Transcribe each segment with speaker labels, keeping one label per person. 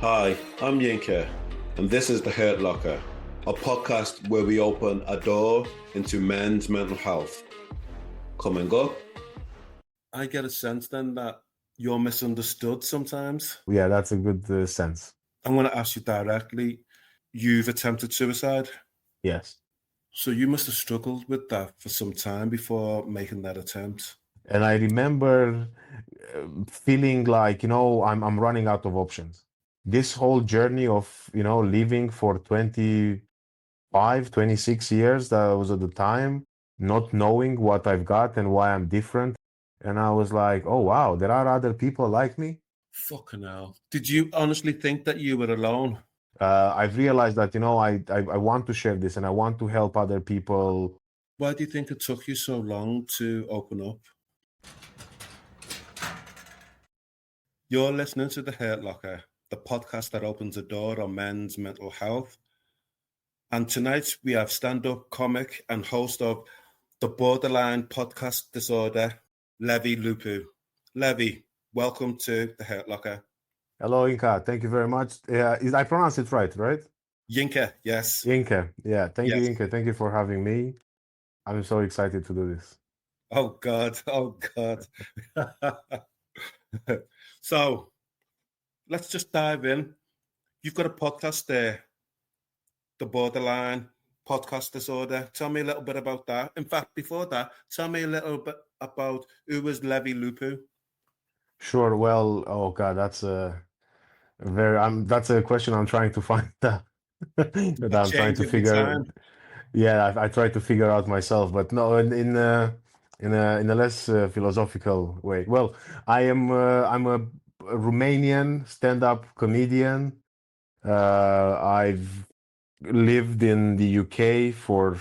Speaker 1: Hi, I'm Yinka, and this is The Hurt Locker, a podcast where we open a door into men's mental health. Come and go. I get a sense then that you're misunderstood sometimes.
Speaker 2: Yeah, that's a good sense.
Speaker 1: I'm going to ask you directly. You've attempted suicide,
Speaker 2: Yes.
Speaker 1: so you must have struggled with that for some time before making that attempt.
Speaker 2: And I remember feeling like, I'm running out of options. This whole journey of, living for 25, 26 years, that was at the time, not knowing what I've got and why I'm different. And I was like, oh, wow, there are other people like me.
Speaker 1: Fucking hell. Did you honestly think that you were alone?
Speaker 2: I've realized that, I want to share this and I want to help other people.
Speaker 1: Why do you think it took you so long to open up? You're listening to The Hurt Locker, the podcast that opens a door on men's mental health. And tonight we have stand-up comic and host of the Borderline Podcast Disorder, Levy Lupu. Levy, welcome to The Hurt Locker.
Speaker 2: Hello, Inka. Thank you very much. I pronounce it right?
Speaker 1: Yinka, yes.
Speaker 2: Yinka. Yeah, thank you,
Speaker 1: Yes.
Speaker 2: Yinka. Thank you for having me. I'm so excited to do this.
Speaker 1: Oh, God. Oh, God. So, let's just dive in. You've got a podcast there, the Borderline Podcast Disorder. Tell me a little bit about that. In fact, before that, tell me a little bit about who was Levy Lupu.
Speaker 2: Sure. Well, oh God, that's that's a question I'm trying to find that I'm trying
Speaker 1: Change
Speaker 2: to
Speaker 1: every
Speaker 2: figure.
Speaker 1: time.
Speaker 2: Yeah, I try to figure out myself, but no, in a less philosophical way. Well, I'm a Romanian stand-up comedian. I've lived in the UK for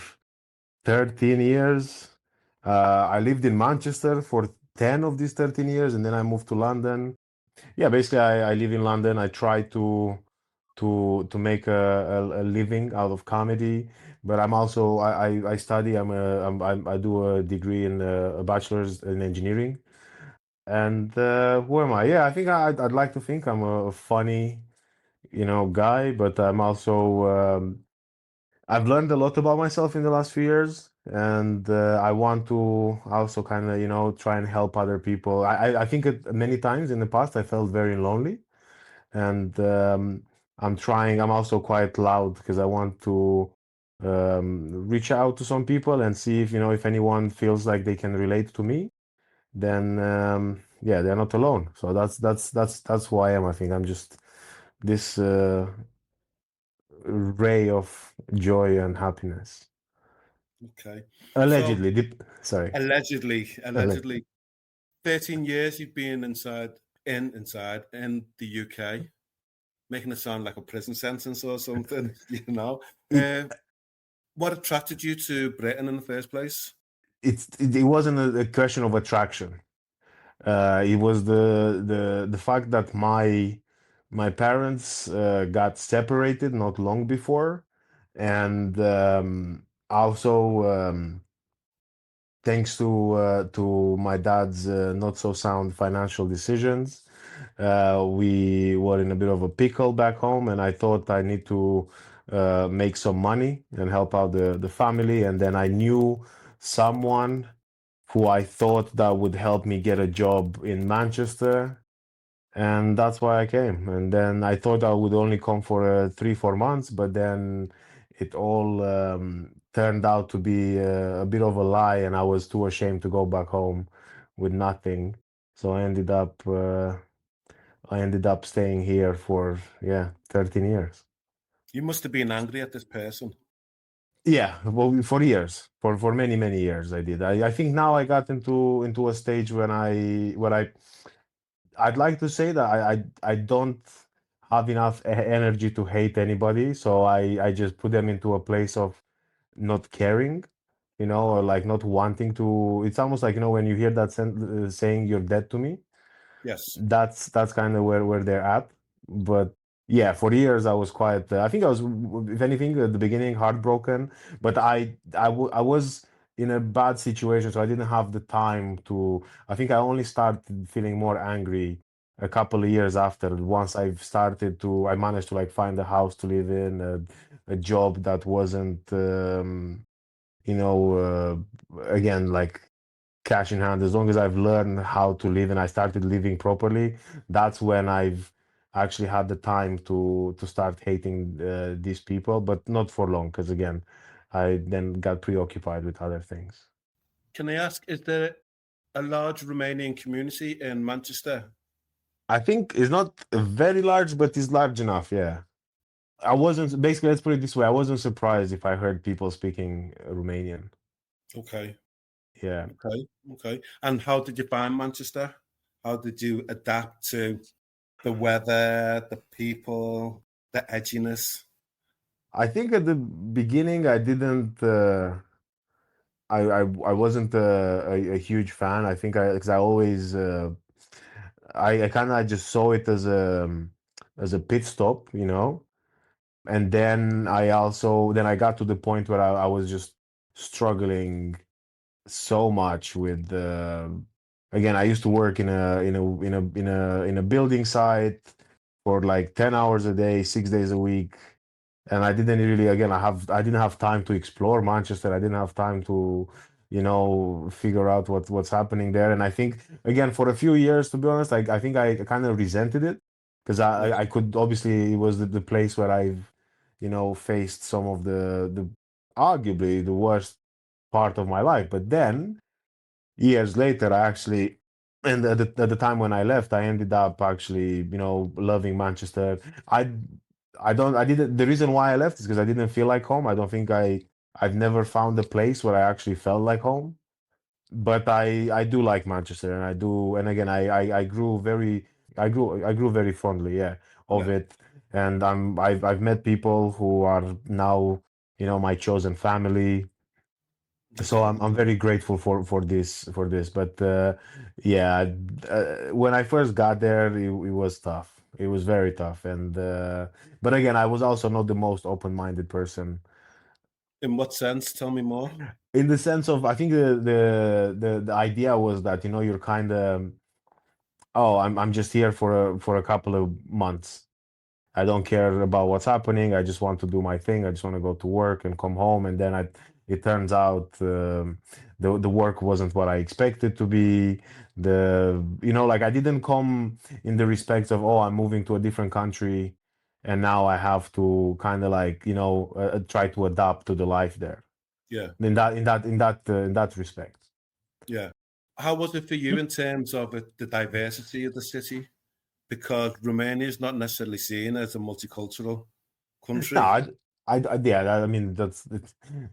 Speaker 2: 13 years. I lived in Manchester for 10 of these 13 years, and then I moved to London. Yeah, basically, I live in London. I try to make a living out of comedy, but I'm also I study. I do a degree in a bachelor's in engineering. And who am I? Yeah, I think I'd like to think I'm a funny, guy, but I'm also I've learned a lot about myself in the last few years, and I want to also kind of, try and help other people. I think many times in the past I felt very lonely, and I'm also quite loud because I want to reach out to some people and see if anyone feels like they can relate to me, then yeah, they're not alone. So that's who I am. I think I'm just this ray of joy and happiness.
Speaker 1: Okay. So,
Speaker 2: Allegedly, sorry.
Speaker 1: allegedly, 13 years you've been inside in the UK, making it sound like a prison sentence or something,
Speaker 2: It
Speaker 1: What attracted you to Britain in the first place?
Speaker 2: it wasn't a question of attraction. It was the fact that my parents got separated not long before, and also thanks to my dad's not so sound financial decisions, we were in a bit of a pickle back home, and I thought I need to make some money and help out the family. And then I knew someone who I thought that would help me get a job in Manchester, and that's why I came. And then I thought I would only come for 3, 4 months, but then it all turned out to be a bit of a lie, and I was too ashamed to go back home with nothing. So I ended up staying here for 13 years.
Speaker 1: You must have been angry at this person.
Speaker 2: Yeah, well, for years, for many many years, I did. I think now I got into a stage I'd like to say that I don't have enough energy to hate anybody, so I just put them into a place of not caring, or like not wanting to. It's almost like, when you hear that saying, "You're dead to me."
Speaker 1: Yes.
Speaker 2: That's kind of where they're at. But yeah, for years I was quite. I think I was, if anything, at the beginning heartbroken. But I was in a bad situation, so I didn't have the time to. I think I only started feeling more angry a couple of years after. Once I managed to like find a house to live in, a job that wasn't, again, like cash in hand. As long as I've learned how to live and I started living properly, that's when I've actually had the time to start hating these people, but not for long, because again, I then got preoccupied with other things.
Speaker 1: Can I ask, is there a large Romanian community in Manchester?
Speaker 2: I think it's not very large, but it's large enough. Yeah. I wasn't, basically, let's put it this way. I wasn't surprised if I heard people speaking Romanian.
Speaker 1: Okay,
Speaker 2: Yeah.
Speaker 1: okay. And how did you find Manchester? How did you adapt to the weather, the people, the edginess?
Speaker 2: I think at the beginning I didn't I wasn't a huge fan. I think because I always I kind of just saw it as a pit stop, you know. And then I got to the point where I was just struggling so much with again, I used to work in a building site for like 10 hours a day, 6 days a week, and I didn't really, again, I didn't have time to explore Manchester. I didn't have time to, figure out what's happening there. And I think, again, for a few years, to be honest, I think I kind of resented it, because
Speaker 1: Yeah,
Speaker 2: I could, obviously, it was the place where I've, faced some of the arguably the worst part of my life. But then years later, I actually, and at the time when I left, I ended up actually, loving Manchester. I I didn't, the reason why I left is because I didn't feel like home. I don't think I've never found a place where I actually felt like home. But I do like Manchester, and I do, and again, I grew very, I grew very fondly, yeah, of
Speaker 1: yeah,
Speaker 2: it. And I've met people who are now, my chosen family. So
Speaker 1: okay.
Speaker 2: I'm very grateful for this. But yeah, when I first got there, it was tough. It was very tough. And but again, I was also not the most open-minded person,
Speaker 1: In what sense? Tell me more.
Speaker 2: in the sense of, I think the idea was that, you're kind of, oh, I'm just here for a couple of months. I don't care about what's happening. I just want to do my thing. I just want to go to work and come home. And then it turns out the work wasn't what I expected to be. Like, I didn't come in the respects of, oh, I'm moving to a different country, and now I have to kind of like, try to adapt to the life there.
Speaker 1: Yeah,
Speaker 2: In that respect.
Speaker 1: yeah. How was it for you in terms of the diversity of the city? Because Romania is not necessarily seen as a multicultural
Speaker 2: No,
Speaker 1: country.
Speaker 2: yeah, I mean,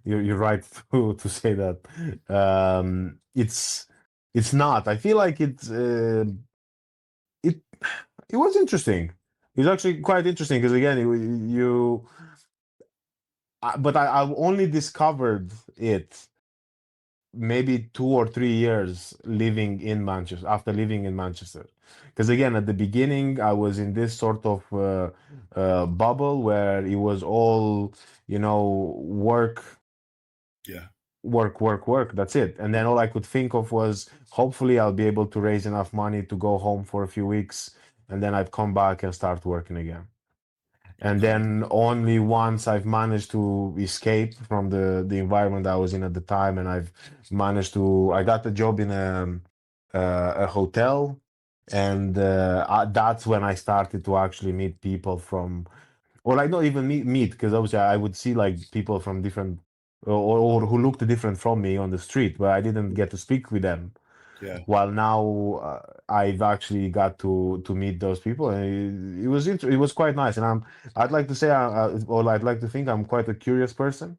Speaker 2: you're right to say that. It's not. I feel like it it was interesting. It's actually quite interesting because, again, but I've only discovered it maybe 2 or 3 years living in Manchester, after living in Manchester. Because, again, at the beginning, I was in this sort of bubble where it was all, work,
Speaker 1: Yeah,
Speaker 2: work, work, work. That's it. And then all I could think of was, hopefully I'll be able to raise enough money to go home for a few weeks, and then I'd come back and start working again. And
Speaker 1: okay.
Speaker 2: then only once I've managed to escape from the environment I was in at the time, and I got a job in a hotel, and that's when I started to actually meet people from, or like not even meet, because obviously I would see like people from different, or who looked different from me on the street, but I didn't get to speak with them.
Speaker 1: Yeah,
Speaker 2: While now I've actually got to meet those people, and it was quite nice. And I'd like to say, or I'd like to think I'm quite a curious person.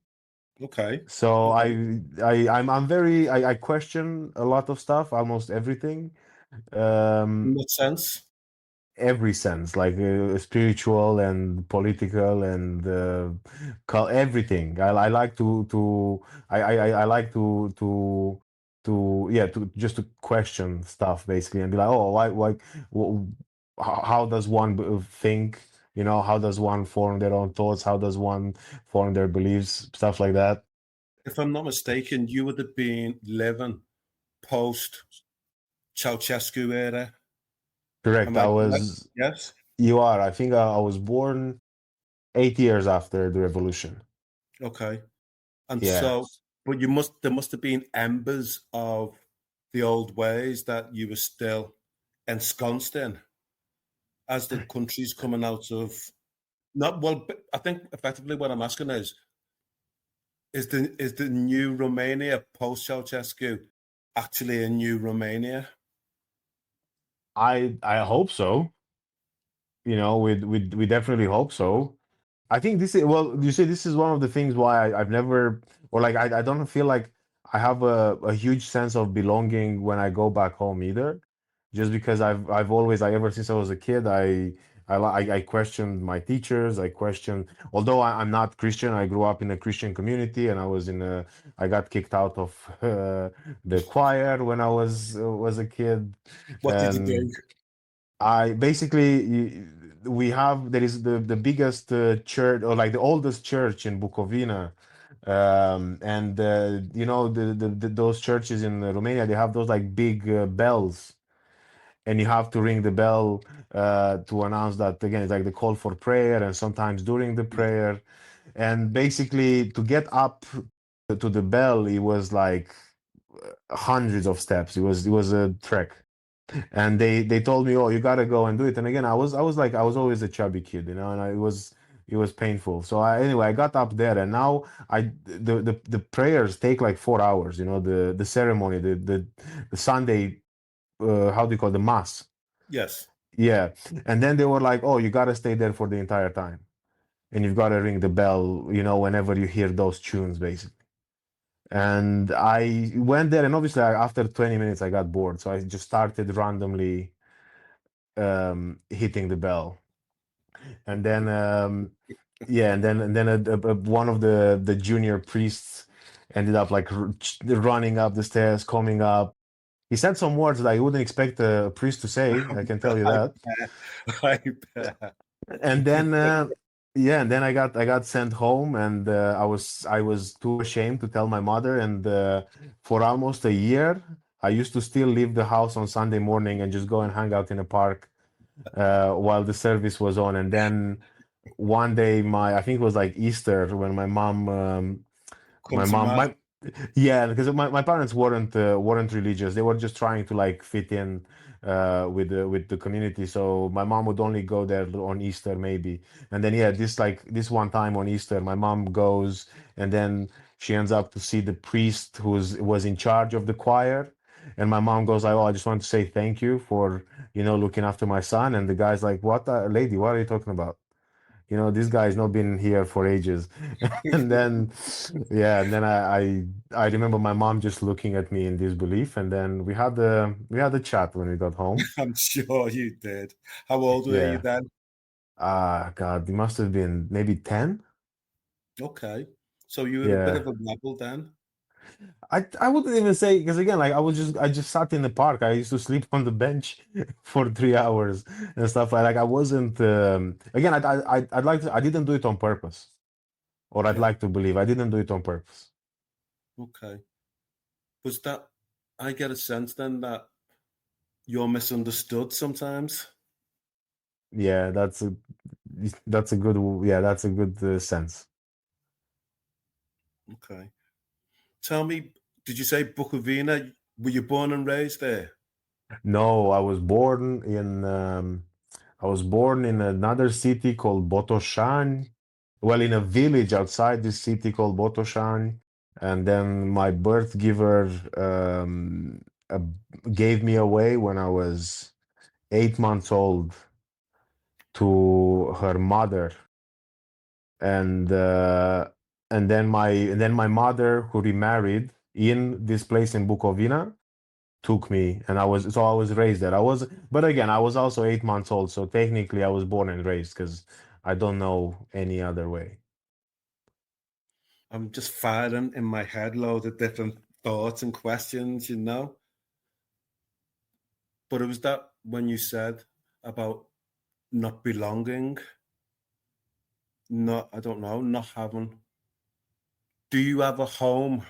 Speaker 1: okay,
Speaker 2: So
Speaker 1: okay.
Speaker 2: I'm very, I question a lot of stuff, almost everything.
Speaker 1: In
Speaker 2: Um,
Speaker 1: what sense?
Speaker 2: every sense, like spiritual and political and everything. I like I like to yeah, to just to question stuff, basically, and be like, oh, why wh- how does one think? How does one form their own thoughts? How does one form their beliefs? Stuff like that.
Speaker 1: If I'm not mistaken, you would have been living post Ceausescu era.
Speaker 2: Correct.
Speaker 1: Am I
Speaker 2: I
Speaker 1: correct?
Speaker 2: was,
Speaker 1: Yes.
Speaker 2: you are. I think I was born 8 years after the revolution.
Speaker 1: Okay. And
Speaker 2: Yeah.
Speaker 1: so, but there must have been embers of the old ways that you were still ensconced in as the country's coming out of not well. I think effectively what I'm asking is the new Romania post Ceausescu actually a new Romania?
Speaker 2: I hope so. You know, we definitely hope so. I think this is, well, you see, this is one of the things why I've never, or like I don't feel like I have a huge sense of belonging when I go back home either. Just because I've always, like, ever since I was a kid, I questioned my teachers. I questioned, although I'm not Christian, I grew up in a Christian community, and I got kicked out of the choir when I was a kid,
Speaker 1: What did you do?
Speaker 2: and I basically, we have, there is the biggest church, or like the oldest church in Bukovina, and you know, those churches in Romania, they have those like big bells, and you have to ring the bell to announce that, again, it's like the call for prayer, and sometimes during the
Speaker 1: Yeah.
Speaker 2: prayer, and basically to get up to the bell, it was like hundreds of steps. It was a trek, and they told me, "Oh, you gotta go and do it." And again, I was always a chubby kid, you know, and it was painful. So anyway, I got up there, and now the prayers take like 4 hours, you know, the ceremony, the Sunday, how do you call it? The mass?
Speaker 1: Yes.
Speaker 2: Yeah. And then they were like, "Oh, you gotta stay there for the entire time, and you've got to ring the bell, you know, whenever you hear those tunes, basically." And I went there, and obviously, after 20 minutes, I got bored, so I just started randomly hitting the bell, and then yeah, and then one of the junior priests ended up like running up the stairs, coming up. He said some words that I wouldn't expect a priest to say, I can tell you
Speaker 1: I
Speaker 2: that.
Speaker 1: bet. I bet.
Speaker 2: And then yeah, and then I got sent home, and I was too ashamed to tell my mother, and for almost a year I used to still leave the house on Sunday morning and just go and hang out in a park while the service was on. And then one day, I think it was like Easter, when
Speaker 1: Come
Speaker 2: my
Speaker 1: to
Speaker 2: mom
Speaker 1: mass.
Speaker 2: my yeah, because my parents weren't religious. They were just trying to like fit in with the community. So my mom would only go there on Easter maybe. And then, yeah, this one time on Easter, my mom goes, and then she ends up to see the priest who was in charge of the choir. And my mom goes like, "Oh, I just want to say thank you for, looking after my son." And the guy's like, "What, lady? What are you talking about? This guy's not been here for ages." And then, yeah, and then I remember my mom just looking at me in disbelief, and then we had a chat when we got home.
Speaker 1: I'm sure you did. How old were you
Speaker 2: Yeah.
Speaker 1: then?
Speaker 2: God, it must have been maybe 10.
Speaker 1: Okay. So you were a bit
Speaker 2: Yeah.
Speaker 1: of a rebel then?
Speaker 2: I wouldn't even say, because again, like, I just sat in the park. I used to sleep on the bench for 3 hours and stuff like I wasn't again, I'd like to, I didn't do it on purpose, or I'd
Speaker 1: Yeah.
Speaker 2: like to believe I didn't do it on purpose.
Speaker 1: Okay. Was that, I get a sense then that you're misunderstood sometimes?
Speaker 2: Yeah, that's a good, yeah, that's a good sense.
Speaker 1: Okay. Tell me, did you say Bukovina? Were you born and raised there?
Speaker 2: No, I was born in another city called Botoșani. Well, in a village outside this city called Botoșani, and then my birth giver uh, gave me away when I was 8 months old to her mother, and then my mother, who remarried in this place in Bukovina, took me, and I was raised there. But again, I was also 8 months old, so technically I was born and raised, because I don't know any other way.
Speaker 1: I'm just firing in my head loads of different thoughts and questions. But it was that when you said about not belonging, not, I don't know, not having. Do you have a home,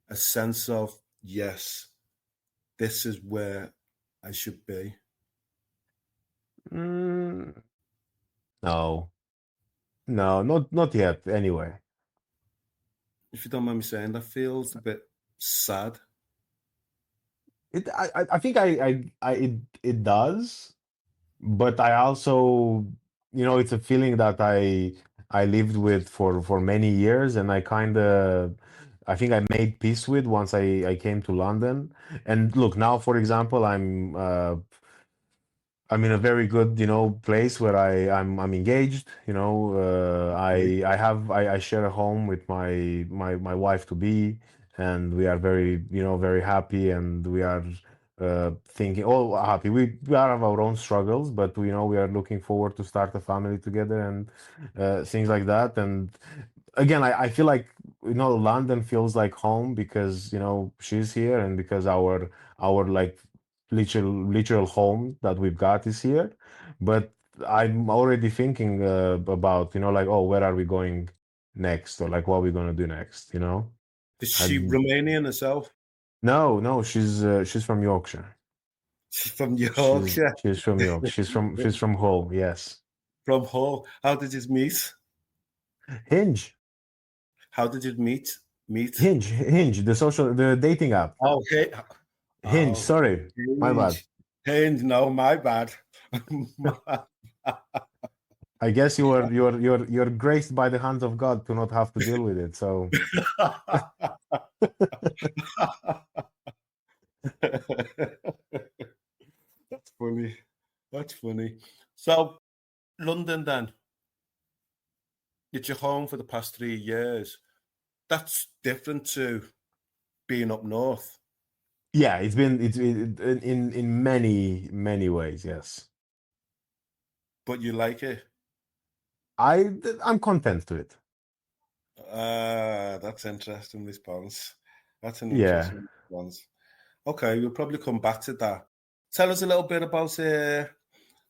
Speaker 1: a sense of, yes, this is where I should be?
Speaker 2: Mm, no, no, not yet. Anyway,
Speaker 1: If you don't mind me saying, that feels a bit sad.
Speaker 2: I think it does, but I also, it's a feeling that I lived with for many years, and I think I made peace with once I came to London. And look, now, for example, I'm in a very good, place where I'm engaged.
Speaker 1: Okay.
Speaker 2: I share a home with my wife to be, and we are very, very happy, and we are thinking, oh, happy. We are have our own struggles, but we are looking forward to start a family together and things like that. And again, I feel like, London feels like home because she's here, and because our like literal home that we've got is here. But I'm already thinking about, like, oh, where are we going next, or like what are we gonna do next?
Speaker 1: Is
Speaker 2: I
Speaker 1: she Romanian herself?
Speaker 2: No, she's from Yorkshire.
Speaker 1: She's from
Speaker 2: She's
Speaker 1: Yorkshire,
Speaker 2: she's from York. She's from Hull. Yes.
Speaker 1: from Hull. How did you meet?
Speaker 2: Hinge.
Speaker 1: How did you meet? Meet?
Speaker 2: Hinge, the dating app.
Speaker 1: Oh, hey.
Speaker 2: Hinge,
Speaker 1: Oh,
Speaker 2: sorry. My bad.
Speaker 1: Hinge. Hinge. No, my bad.
Speaker 2: I guess you're graced by the hands of God to not have to deal with it. So
Speaker 1: That's funny. That's funny. So, London then, it's your home for the past 3 years. That's different to being up north,
Speaker 2: yeah, it's in many ways, yes.
Speaker 1: but you like it.
Speaker 2: I'm content to it.
Speaker 1: That's interesting response. That's an
Speaker 2: Yeah.
Speaker 1: interesting response. Okay, we'll probably come back to that. Tell us a little bit about the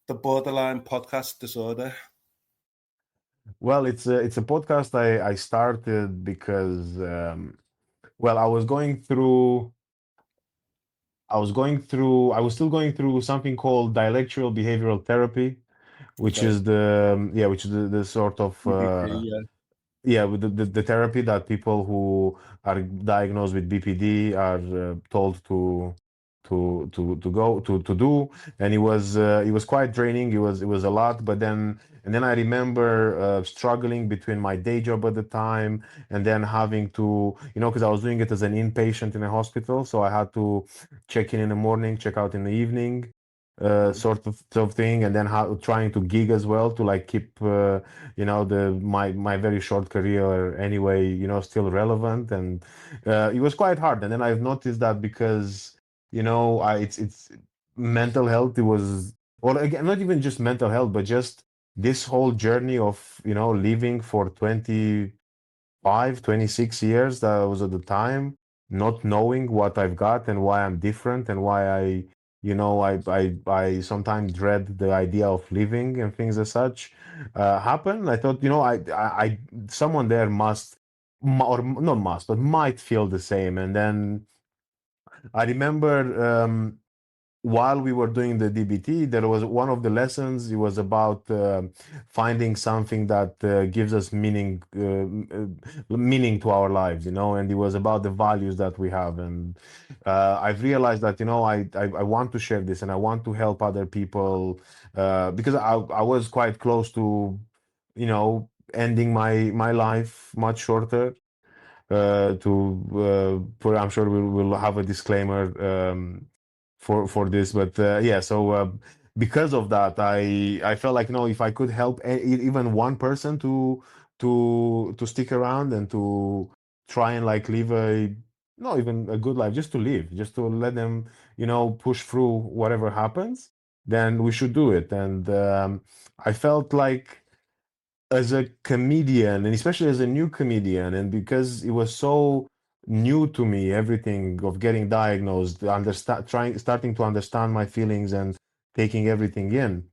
Speaker 1: borderline podcast disorder.
Speaker 2: Well, it's a podcast I started because well, I was still going through something called dialectual behavioral therapy, which
Speaker 1: Okay,
Speaker 2: is the sort of
Speaker 1: BPD, yeah.
Speaker 2: yeah, with the therapy that people who are diagnosed with BPD are told to do. And it was quite draining. It was a lot. But then I remember struggling between my day job at the time, and then having to, because I was doing it as an inpatient in a hospital, so I had to check in the morning, check out in the evening,
Speaker 1: Okay.
Speaker 2: sort of thing, and then trying to gig as well to like keep my very short career anyway, still relevant. And it was quite hard. And then I've noticed that because it's mental health. It was, or again, not even just mental health, but just this whole journey of living for 26 years that I was at the time, not knowing what I've got and why I'm different, and why I sometimes dread the idea of living and things as such happen. I thought, someone there or not must, but might feel the same. And then I remember while we were doing the DBT, there was one of the lessons. It was about finding something that gives us meaning to our lives, and it was about the values that we have. And I've realized that I want to share this, and I want to help other people because I was quite close to ending my life much shorter. I'm sure we'll have a disclaimer for this, but yeah. So because of that, I felt like, if I could help even one person to stick around and to try and like live not even a good life, just to live, just to let them push through whatever happens, then we should do it. And I felt like, as a comedian, and especially as a new comedian, and because it was so new to me, everything of getting diagnosed, starting to understand my feelings and taking everything in,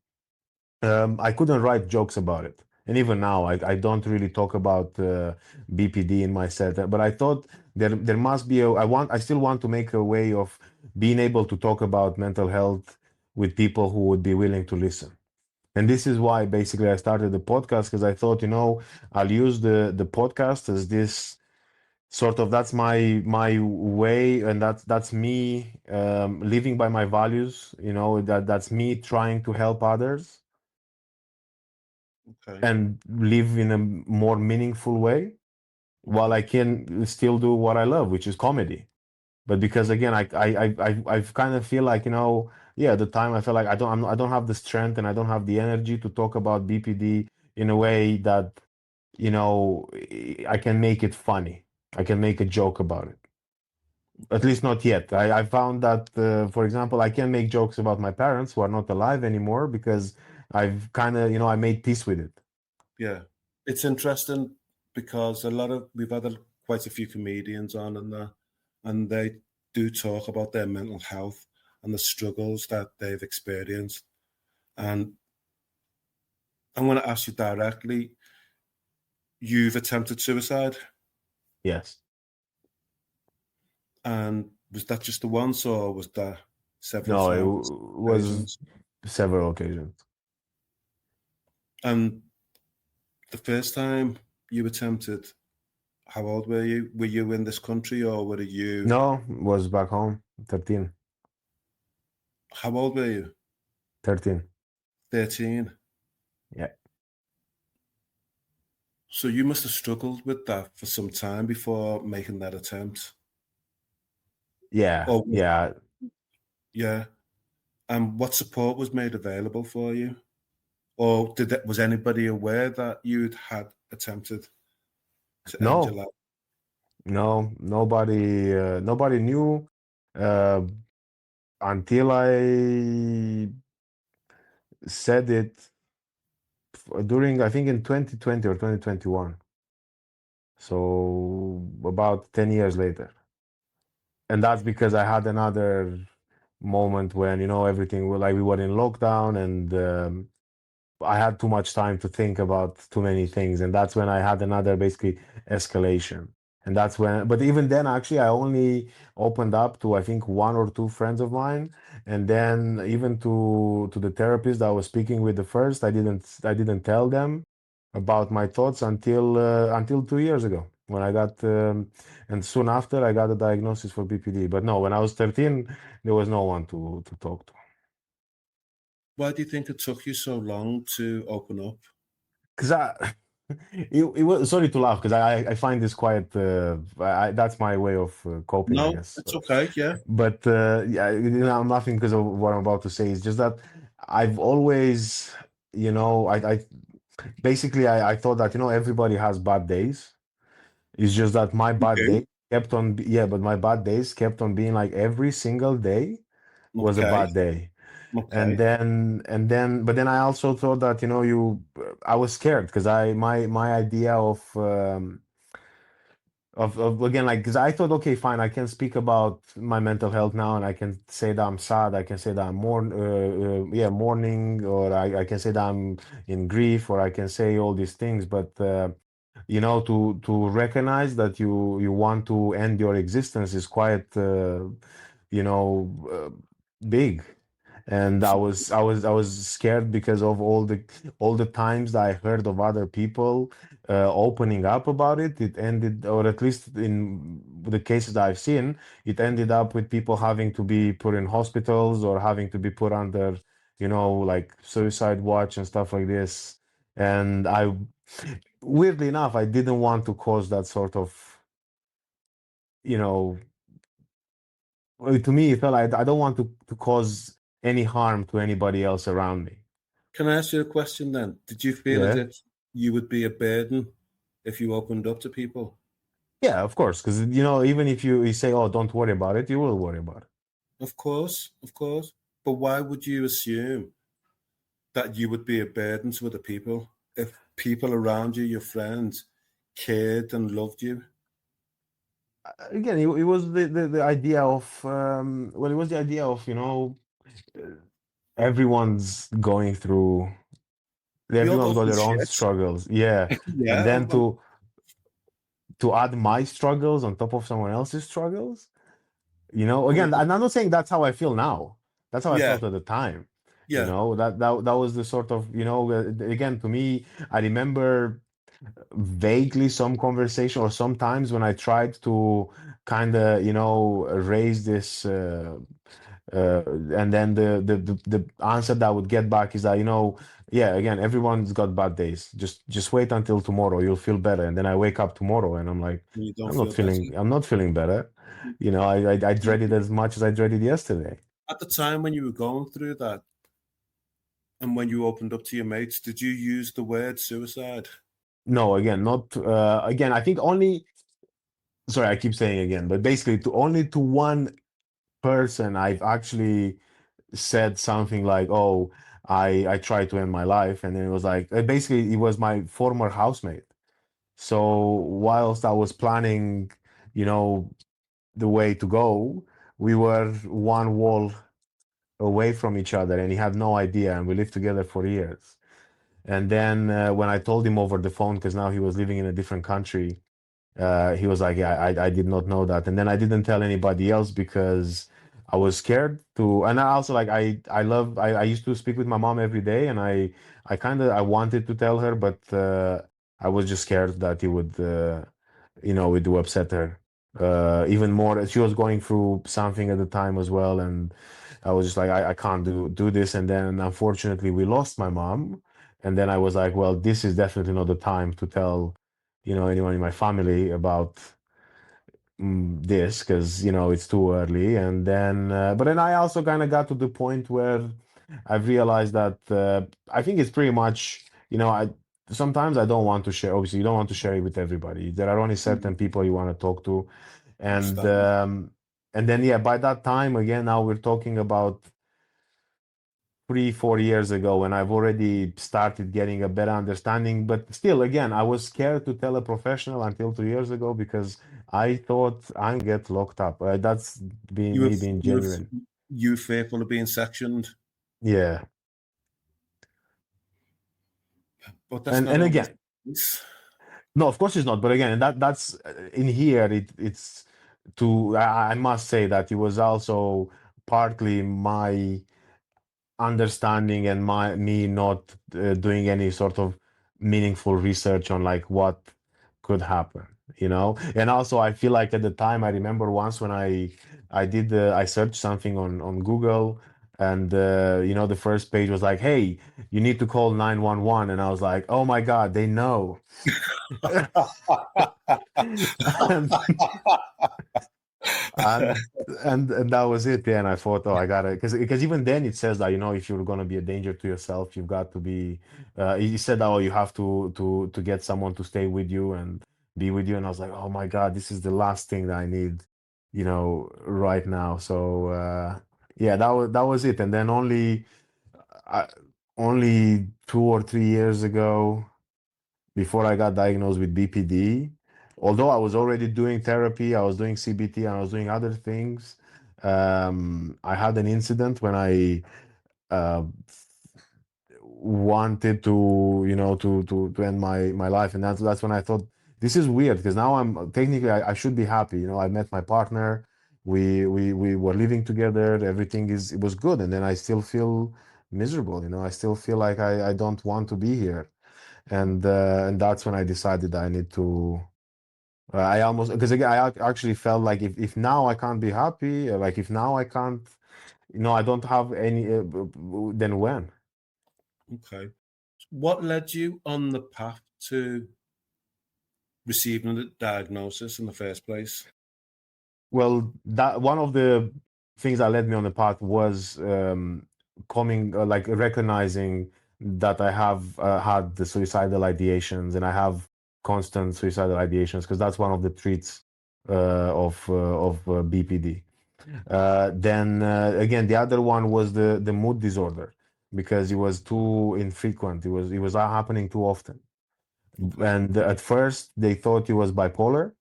Speaker 2: I couldn't write jokes about it. And even now, I don't really talk about BPD in my set. But I thought there must be I still want to make a way of being able to talk about mental health with people who would be willing to listen. And this is why basically I started the podcast, because I thought, I'll use the podcast as this sort of, that's my way, and that's me living by my values, that's me trying to help others
Speaker 1: Okay.
Speaker 2: and live in a more meaningful way while I can still do what I love, which is comedy. But because again, I've kind of feel like, yeah, at the time I feel like I don't have the strength and I don't have the energy to talk about BPD in a way that, I can make it funny. I can make a joke about it. At
Speaker 1: Okay.
Speaker 2: least not yet. I found that, for example, I can make jokes about my parents who are not alive anymore because I've kind of, I made peace with it.
Speaker 1: Yeah. It's interesting because we've had quite a few comedians on and they do talk about their mental health and the struggles that they've experienced. And I'm going to ask you directly, you've attempted suicide,
Speaker 2: Yes.
Speaker 1: and was that just the once or was that several
Speaker 2: No, it
Speaker 1: times,
Speaker 2: was
Speaker 1: occasions?
Speaker 2: several occasions.
Speaker 1: And the first time you attempted, how old were you? Were you in this country or were you,
Speaker 2: No, was back home, 13.
Speaker 1: how old were you?
Speaker 2: 13.
Speaker 1: 13.
Speaker 2: Yeah.
Speaker 1: So you must have struggled with that for some time before making that attempt.
Speaker 2: Yeah.
Speaker 1: Or
Speaker 2: Yeah.
Speaker 1: yeah. And what support was made available for you? Or was anybody aware that you'd had attempted to end your
Speaker 2: No,
Speaker 1: life?
Speaker 2: nobody knew uh, until I said it during, I think, in 2020 or 2021. So about 10 years later. And that's because I had another moment when, everything like we were in lockdown, and I had too much time to think about too many things, and that's when I had another basically escalation. And that's when, but even then, actually, I only opened up to, I think, one or two friends of mine, and then even to the therapist I was speaking with the first, I didn't tell them about my thoughts until 2 years ago when I got, and soon after I got a diagnosis for BPD. But no, when I was 13, there was no one to talk to.
Speaker 1: Why do you think it took you so long to open up?
Speaker 2: Because it was, sorry to laugh, because I find this quite that's my way of coping, I
Speaker 1: No,
Speaker 2: guess.
Speaker 1: it's okay. Yeah.
Speaker 2: But yeah, I'm laughing because of what I'm about to say. It's just that I've always, I basically I thought that, everybody has bad days. It's just that my bad
Speaker 1: You
Speaker 2: day kept on, yeah, but my bad days kept on being like every single day
Speaker 1: do.
Speaker 2: was a
Speaker 1: Okay.
Speaker 2: bad day. And
Speaker 1: Okay.
Speaker 2: then but then I also thought that, I was scared because my idea of again, like, because I thought, okay, fine, I can speak about my mental health now, and I can say that I'm sad, I can say that I'm mourning, or I can say that I'm in grief, or I can say all these things. But to recognize that you want to end your existence is quite you know big. And I was scared because of all the times that I heard of other people opening up about it. It ended, or at least in the cases that I've seen, it ended up with people having to be put in hospitals or having to be put under, like suicide watch and stuff like this. And weirdly enough, I didn't want to cause that sort of, you know, to me, it felt like I don't want to cause any harm to anybody else around me.
Speaker 1: Can I ask you a question then? Did you feel as
Speaker 2: Yeah.
Speaker 1: if you would be a burden if you opened up to people?
Speaker 2: Yeah, of course. Because, even if you say, oh, don't worry about it, you will worry about it.
Speaker 1: Of course, of course. But why would you assume that you would be a burden to other people if people around you, your friends, cared and loved you?
Speaker 2: Again, it was the idea of, well, it was the idea of, uh, everyone's going through,
Speaker 1: We all go
Speaker 2: everyone's got
Speaker 1: through
Speaker 2: their own
Speaker 1: shit.
Speaker 2: struggles. Yeah. And
Speaker 1: Yeah.
Speaker 2: then to add my struggles on top of someone else's struggles, again,
Speaker 1: Well,
Speaker 2: and I'm not saying that's how I feel now. That's how I
Speaker 1: yeah.
Speaker 2: felt at the time. You
Speaker 1: Yeah.
Speaker 2: know, that was the sort of, again, to me, I remember vaguely some conversation, or sometimes when I tried to kind of, raise this, and then the answer that I would get back is that, yeah, again, everyone's got bad days. Just wait until tomorrow, you'll feel better. And then I wake up tomorrow and I'm like,
Speaker 1: You don't feel better.
Speaker 2: I'm not feeling better. I dread it as much as I dreaded yesterday.
Speaker 1: At the time when you were going through that, and when you opened up to your mates, did you use the word suicide?
Speaker 2: No, again, not again. I think only. Sorry, I keep saying again, but basically, to only to one person, I've actually said something like, "Oh, I tried to end my life," and then it was like, basically, it was my former housemate. So whilst I was planning, you know, the way to go, we were one wall away from each other, and he had no idea, and we lived together for years. And then when I told him over the phone, because now he was living in a different country, he was like, "Yeah, I did not know that." And then I didn't tell anybody else because I was scared to. And I also like I used to speak with my mom every day, and I kind of I wanted to tell her, but I was just scared that it would it would upset her even more. She was going through something at the time as well, and I was just like, I can't do this. And then unfortunately, we lost my mom, and then I was like, well, this is definitely not the time to tell anyone in my family about this, because it's too early. And then but then I also kind of got to the point where I've realized that I think it's pretty much, I sometimes I don't want to share. Obviously, you don't want to share it with everybody. There are only certain people you want to talk to. and
Speaker 1: Understand.
Speaker 2: um and then, yeah, by that time, again, now we're talking about 3, 4 years ago, when I've already started getting a better understanding. But still, again, I was scared to tell a professional until 2 years ago, because I thought I'm gonna get locked up. That's being
Speaker 1: You were
Speaker 2: me being
Speaker 1: you were
Speaker 2: genuine.
Speaker 1: you fearful of being sectioned,
Speaker 2: Yeah.
Speaker 1: but that's not
Speaker 2: And
Speaker 1: always
Speaker 2: again,
Speaker 1: the case.
Speaker 2: no, of course it's not. But again, that's in here. It's to I must say that it was also partly my understanding and my me not doing any sort of meaningful research on like what could happen, and also I feel like at the time, I remember once when I searched something on Google, and the first page was like, hey, you need to call 911, and I was like, oh my God, they know. and and and that was it. Yeah, and I thought, oh, I gotta, because even then it says that, if you're gonna be a danger to yourself, you've got to be. He said, oh, you have to get someone to stay with you and be with you, and I was like, oh my God, this is the last thing that I need, right now. So yeah, that was it. And then uh, only 2 or 3 years ago, before I got diagnosed with BPD. Although I was already doing therapy, I was doing CBT, and I was doing other things. I had an incident when I uh, wanted to, to end my life, and that's when I thought, this is weird, because now I'm technically, I should be happy. I met my partner, we were living together, everything it was good, and then I still feel miserable. I still feel like I don't want to be here. And that's when I decided that I need to. I almost, because again, actually felt like, if now I can't be happy, like if now I can't, I don't have any. Then when?
Speaker 1: Okay. What led you on the path to receiving the diagnosis in the first place?
Speaker 2: Well, that one of the things that led me on the path was coming, like recognizing that I have had the suicidal ideations, and I have constant suicidal ideations, because that's one of the treats of BPD. Then again, the other one was the mood disorder, because it was too infrequent. It was happening too often,
Speaker 1: Okay.
Speaker 2: and at first they thought it was bipolar,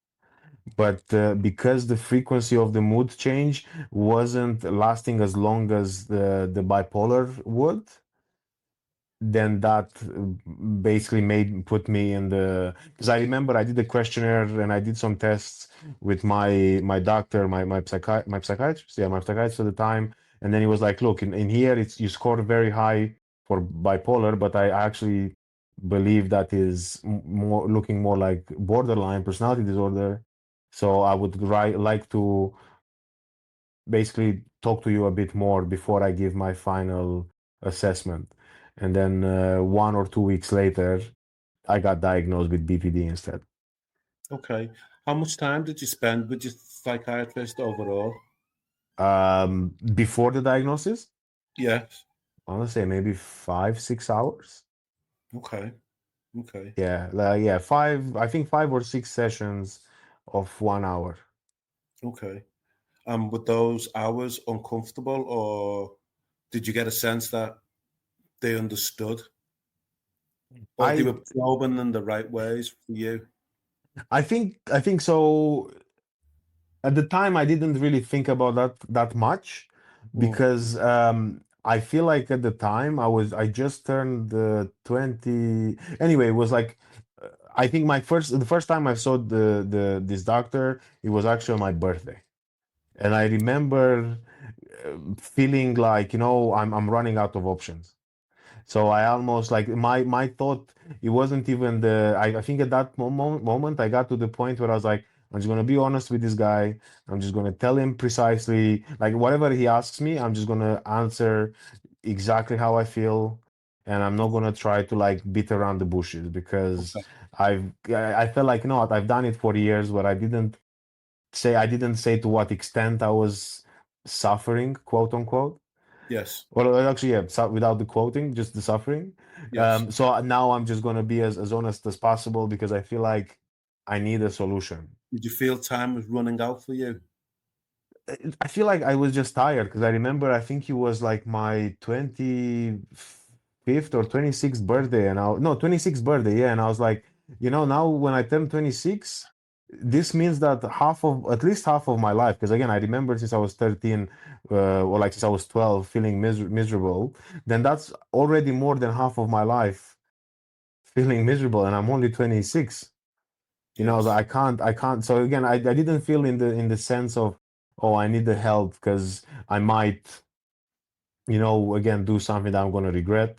Speaker 2: but because the frequency of the mood change wasn't lasting as long as the bipolar would, then that basically put me in the, because I remember I did a questionnaire and I did some tests with my doctor, my psychiatrist, yeah, my psychiatrist at the time, And then he was like, look, in here it's you score very high for bipolar, but I actually believe that is more looking more like borderline personality disorder. So I would like to basically talk to you a bit more before I give my final assessment. And then 1 or 2 weeks later, I got diagnosed with BPD instead.
Speaker 1: Okay. How much time did you spend with your psychiatrist overall?
Speaker 2: Before the diagnosis,
Speaker 1: Yes.
Speaker 2: I want to say maybe 5, 6 hours.
Speaker 1: Okay. Okay.
Speaker 2: Yeah, yeah, five. I think 5 or 6 sessions of 1 hour.
Speaker 1: Okay. And were those hours uncomfortable, or did you get a sense that they understood, or they
Speaker 2: I
Speaker 1: were probing in the right ways for you?
Speaker 2: I think so. At the time, I didn't really think about that much
Speaker 1: Mm.
Speaker 2: because I feel like at the time I just turned 20. Anyway, it was like I think the first time I saw the this doctor, it was actually my birthday. And I remember feeling like, I'm running out of options. So I almost like my thought, it wasn't even I think at that moment I got to the point where I was like, I'm just gonna be honest with this guy. I'm just gonna tell him precisely, like whatever he asks me, I'm just gonna answer exactly how I feel. And I'm not gonna try to like beat around the bushes because
Speaker 1: Okay.
Speaker 2: I felt like, what, I've done it for years, but I didn't say to what extent I was suffering, quote unquote.
Speaker 1: Yes.
Speaker 2: Well, actually, yeah, without the quoting, just the suffering.
Speaker 1: Yes.
Speaker 2: So now I'm just going to be as honest as possible because I feel like I need a solution.
Speaker 1: Did you feel time was running out for you?
Speaker 2: I feel like I was just tired because I remember I think it was like my 25th or 26th birthday, and no, 26th birthday, yeah, and I was like, now when I turn 26, this means that at least half of my life, because again, I remember since I was 13, or like since I was 12, feeling miserable, then that's already more than half of my life feeling miserable, and I'm only 26. So
Speaker 1: Yes.
Speaker 2: I can't. So again, I didn't feel in the sense of, oh, I need the help because I might, again, do something that I'm going to regret.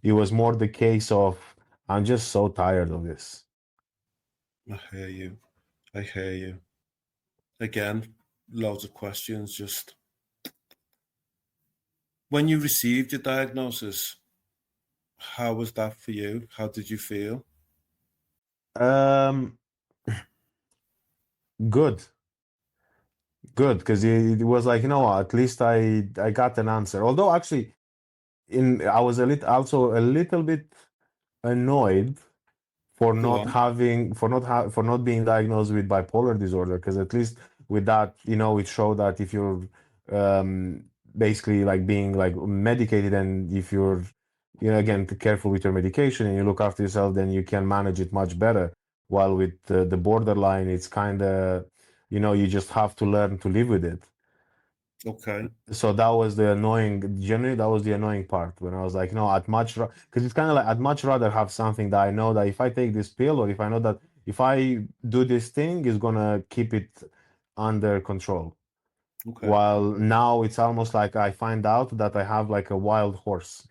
Speaker 2: It was more the case of, I'm just so tired of this.
Speaker 1: I hear you. I hear you. Again, loads of questions. Just when you received your diagnosis, how was that for you? How did you feel?
Speaker 2: Um, good, good, because it was like, at least I got an answer. Although actually, I was also a little bit annoyed
Speaker 1: Go on.
Speaker 2: for not being diagnosed with bipolar disorder, because at least with that, it showed that if you're um basically like being like medicated, and if you're again careful with your medication and you look after yourself, then you can manage it much better. While with the borderline, it's kind of, you just have to learn to live with it.
Speaker 1: Okay.
Speaker 2: So that was the annoying, generally, that was the annoying part when I was like, no, because it's kind of like I'd much rather have something that I know that if I take this pill, or if I know that if I do this thing, is gonna keep it under control.
Speaker 1: Okay.
Speaker 2: While now it's almost like I find out that I have like a wild horse.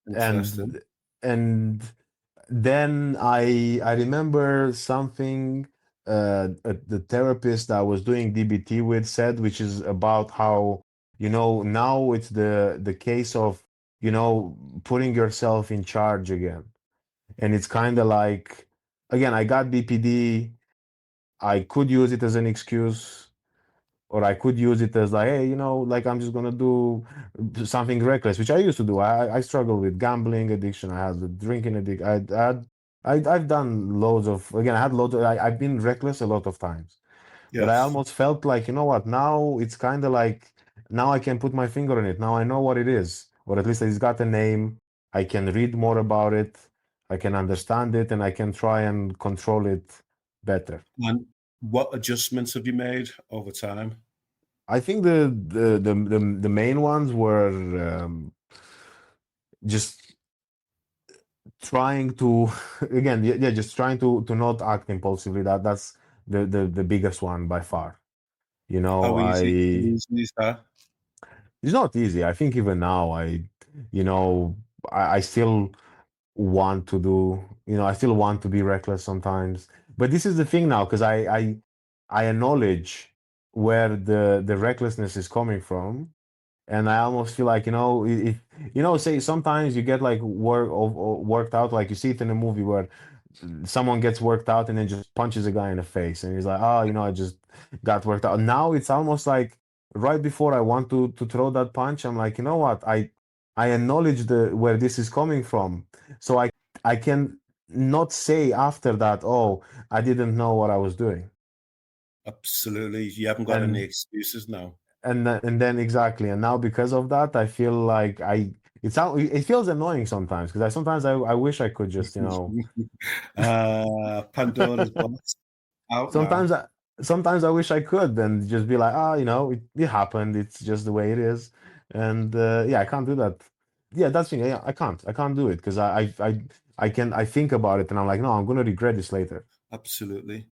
Speaker 1: Interesting.
Speaker 2: And then I remember something the therapist that I was doing DBT with said, which is about how, now it's the case of, putting yourself in charge again. And it's kind of like, again, I got BPD. I could use it as an excuse, or I could use it as like, hey, like I'm just gonna do something reckless, which I used to do. I struggle with gambling addiction. I had the drinking addiction. I've done loads of, again, I had loads of, I've been reckless a lot of times. But I
Speaker 1: Yes.
Speaker 2: almost felt like, you know what, now it's kind of like, now I can put my finger on it. Now I know what it is, or at least it's got a name. I can read more about it. I can understand it, and I can try and control it better.
Speaker 1: And what adjustments have you made over time?
Speaker 2: I think the main ones were just trying to again, yeah, just trying to not act impulsively. That's the biggest one by far.
Speaker 1: How easy? How
Speaker 2: I
Speaker 1: easy is that?
Speaker 2: it's not easy. I think even now, you know, I still want to do, I still want to be reckless sometimes. But this is the thing now, because I acknowledge where the recklessness is coming from, and I almost feel like, if say sometimes you get like worked out, like you see it in a movie where someone gets worked out and then just punches a guy in the face, and he's like, oh, I just got worked out. Now it's almost like right before I want to throw that punch, I'm like, you know what, I acknowledge the where this is coming from, so I can not say after that, oh, I didn't know what I was doing.
Speaker 1: Absolutely. You haven't got any
Speaker 2: and
Speaker 1: excuses now.
Speaker 2: and then exactly, and now because of that, I feel like it feels annoying sometimes, because I wish I could just,
Speaker 1: Pandora's box out now.
Speaker 2: sometimes I sometimes I wish I could and just be like, it happened. It's just the way it is. And yeah, I can't do that. Yeah, that's the thing. Yeah, I can't do it, because I think about it and I'm like, no, I'm gonna regret this later.
Speaker 1: Absolutely.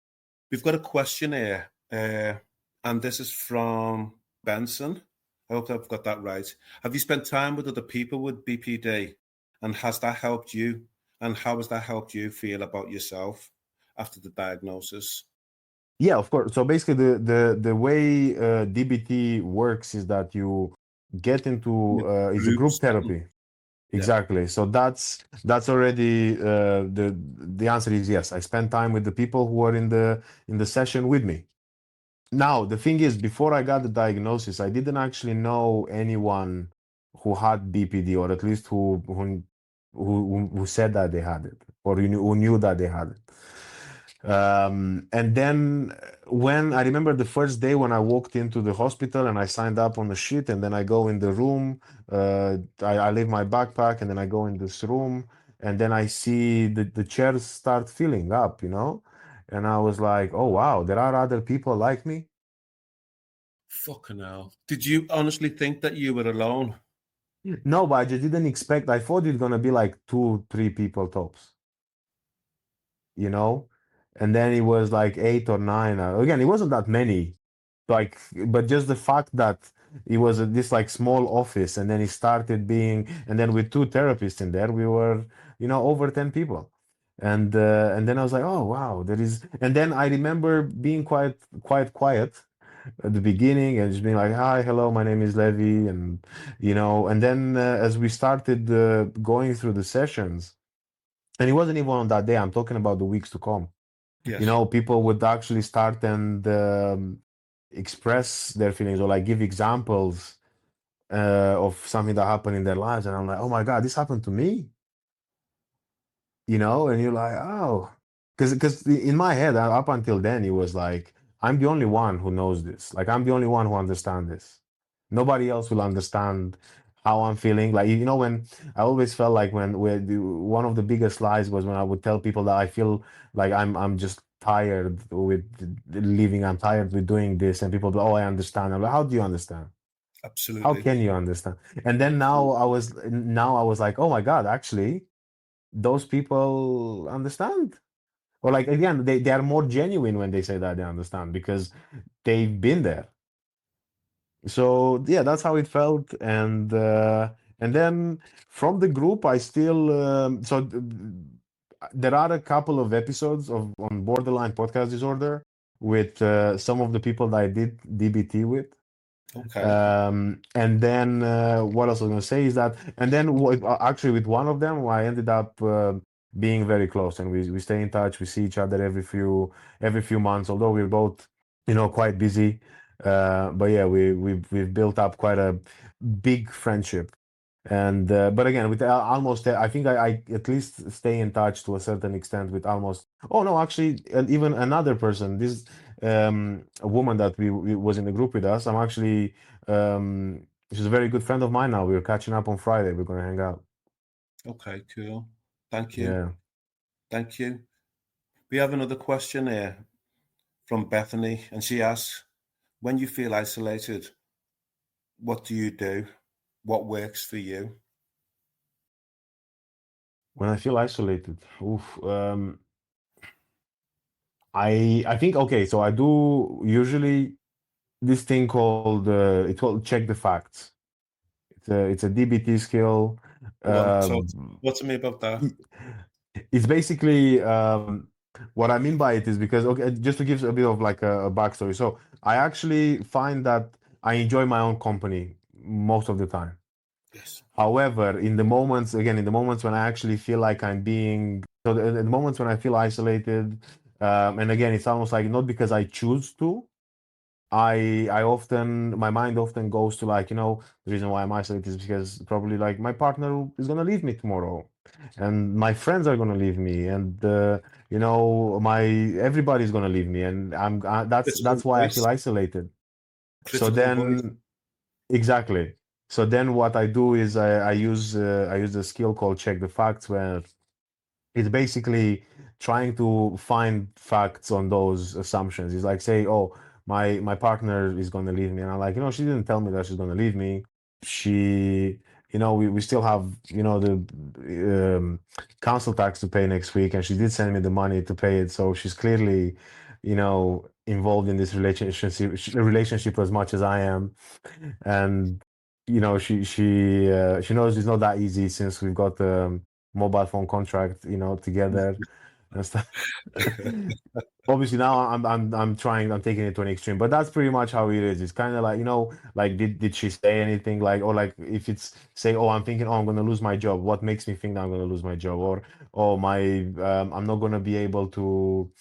Speaker 1: We've got a question here, and this is from Benson. I hope I've got that right. Have you spent time with other people with BPD, and has that helped you? And how has that helped you feel about yourself after the diagnosis?
Speaker 2: Yeah, of course. So basically, the way DBT works is that you get into
Speaker 1: With
Speaker 2: it's a
Speaker 1: group
Speaker 2: group
Speaker 1: setting?
Speaker 2: therapy.
Speaker 1: Yeah.
Speaker 2: Exactly. So that's already the answer is yes. I spend time with the people who are in the session with me. Now, the thing is, before I got the diagnosis, I didn't actually know anyone who had BPD, or at least who said that they had it, or who knew that they had it. And then when I remember the first day when I walked into the hospital and I signed up on the sheet, and then I go in the room, I leave my backpack, and then I go in this room, and then I see the chairs start filling up. And I was like, oh wow, there are other people like me.
Speaker 1: Fucking hell. Did you honestly think that you were alone?
Speaker 2: No, but I just didn't expect. I thought it's gonna be like two, three people tops, you know? And then it was like eight or nine. Again, it wasn't that many. Like, but just the fact that it was this like small office, and then it started being, and then with two therapists in there, we were, over 10 people. And then I was like, oh wow, there is. And then I remember being quite quiet at the beginning, and just being like, hi, hello, my name is Levy, and then as we started going through the sessions, and it wasn't even on that day, I'm talking about the weeks to come.
Speaker 1: Yes.
Speaker 2: People would actually start and express their feelings, or like give examples of something that happened in their lives, and I'm like, oh my god, this happened to me. And you're like, oh, because in my head, up until then, it was like, I'm the only one who knows this. Like, I'm the only one who understands this. Nobody else will understand how I'm feeling. Like, when I always felt like one of the biggest lies was when I would tell people that I feel like I'm just tired with living. I'm tired with doing this, and people be, oh, I understand. I'm like, how do you understand? How
Speaker 1: Absolutely.
Speaker 2: can you understand? And then now I was like, oh my God, actually those people understand. Or like, again, they are more genuine when they say that they understand, because they've been there. So yeah, that's how it felt. And then from the group, I still there are a couple of episodes of on borderline podcast disorder with some of the people that I did DBT with.
Speaker 1: Okay.
Speaker 2: And then what else I was going to say is that, and then actually with one of them, I ended up being very close, and we stay in touch. We see each other every few months, although we're both, quite busy. But yeah, we've built up quite a big friendship. And but again, with almost, I think I at least stay in touch to a certain extent with almost. Oh no, actually, and even another person. This a woman that we was in the group with us. I'm actually she's a very good friend of mine now. We're catching up on Friday. We're gonna hang out.
Speaker 1: Okay, cool. Thank you.
Speaker 2: Yeah.
Speaker 1: Thank you. We have another question here from Bethany, and she asks, when you feel isolated, what do you do? What works for you?
Speaker 2: When I feel isolated, oof, I think, okay. So I do usually this thing called it's called check the facts. it's a DBT skill.
Speaker 1: Go on,
Speaker 2: Uh,
Speaker 1: talk to me about that.
Speaker 2: it's basically what I mean by it is because okay, just to give a bit of like a backstory. So I actually find that I enjoy my own company most of the time.
Speaker 1: Yes.
Speaker 2: However, in the moments when I actually feel like I'm being, so the moments when I feel isolated, and again, it's almost like not because I choose to, I often my mind often goes to like, the reason why I'm isolated is because probably like my partner is gonna leave me tomorrow, and my friends are gonna leave me, and my everybody's gonna leave me, and
Speaker 1: Critical
Speaker 2: that's why I feel
Speaker 1: voice.
Speaker 2: isolated. So
Speaker 1: Critical voice.
Speaker 2: then exactly. So then what I do is I use a skill called check the facts where it's basically trying to find facts on those assumptions. It's like say, oh, my partner is going to leave me, and I'm like, she didn't tell me that she's going to leave me. She, we still have the council tax to pay next week, and she did send me the money to pay it. So she's clearly, involved in this relationship as much as I am, and she knows it's not that easy since we've got mobile phone contract, together and stuff. Obviously now I'm taking it to an extreme, but that's pretty much how it is. It's kind of like, like did she say anything like, or like if it's say, oh, I'm thinking, oh, I'm gonna lose my job. What makes me think that I'm gonna lose my job? Or oh, I'm not gonna be able to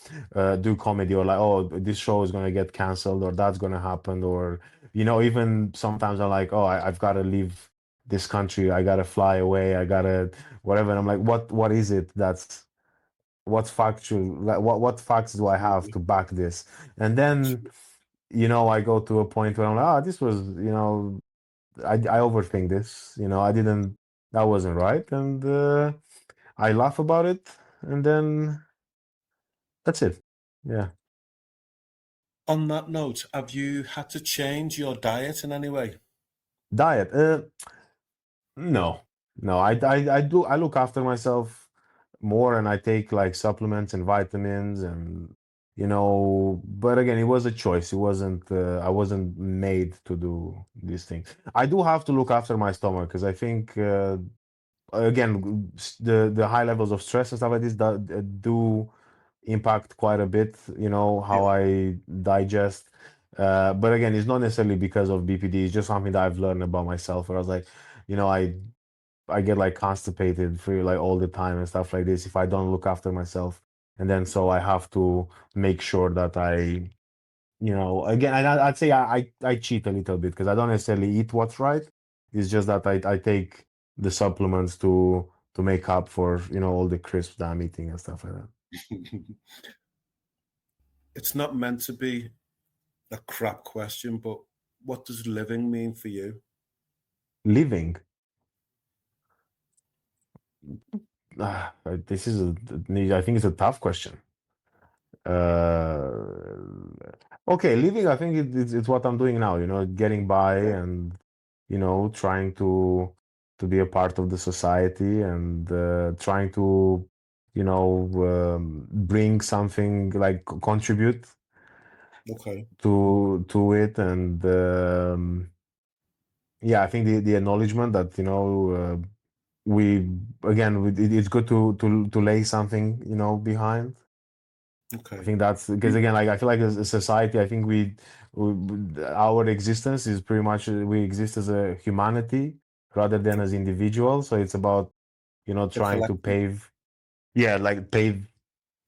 Speaker 2: do comedy, or like, oh, this show is gonna get canceled, or that's gonna happen, or even sometimes I'm like, oh, I've got to leave this country. I gotta fly away. I gotta whatever. And I'm like, what is it what's factual, like what facts do I have to back this? And then I go to a point where I'm like, this was, I overthink this, I didn't, that wasn't right, and I laugh about it, and then that's it. Yeah.
Speaker 1: On that note, have you had to change your diet in any way?
Speaker 2: Diet, no, no, I look after myself more, and I take like supplements and vitamins, and but again, it was a choice. It wasn't I wasn't made to do these things. I do have to look after my stomach because I think again, the high levels of stress and stuff like this do impact quite a bit, how
Speaker 1: Yeah.
Speaker 2: I digest. But again, it's not necessarily because of BPD. It's just something that I've learned about myself. Where I was like, I get like constipated for like all the time and stuff like this if I don't look after myself. And then so I have to make sure that again, I'd say I cheat a little bit because I don't necessarily eat what's right. It's just that I take the supplements to make up for, all the crisps that I'm eating and stuff like that.
Speaker 1: It's not meant to be a crap question, but what does living mean for you?
Speaker 2: Living. This is I think it's a tough question. Uh, okay, living, I think it's what I'm doing now, getting by and, trying to be a part of the society and trying to, bring something like contribute
Speaker 1: Okay.
Speaker 2: to it. And yeah, I think the acknowledgement that, we again, it's good to lay something, behind. I
Speaker 1: Okay.
Speaker 2: think that's because again, like I feel like as a society, I think our existence is pretty much we exist as a humanity rather than as individuals. So it's about
Speaker 1: The
Speaker 2: trying to
Speaker 1: collective.
Speaker 2: yeah, like pave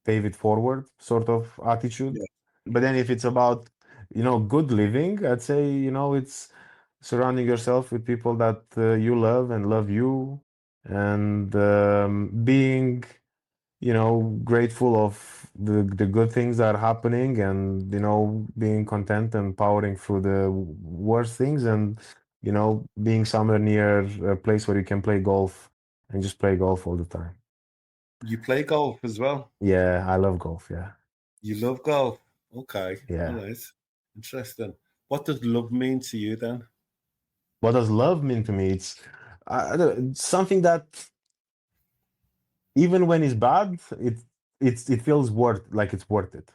Speaker 2: it forward sort of attitude.
Speaker 1: Yeah.
Speaker 2: But then if it's about good living, I'd say it's surrounding yourself with people that you love and love you, and being grateful of the good things that are happening, and being content and powering through the worst things, and being somewhere near a place where you can play golf and just play golf all the time.
Speaker 1: You play golf as well.
Speaker 2: Yeah, I love golf. Yeah.
Speaker 1: You love golf. Okay. All
Speaker 2: Yeah.
Speaker 1: right. Interesting. What does love mean to you then?
Speaker 2: What does love mean to me? It's it's something that even when it's bad, it feels it's worth it.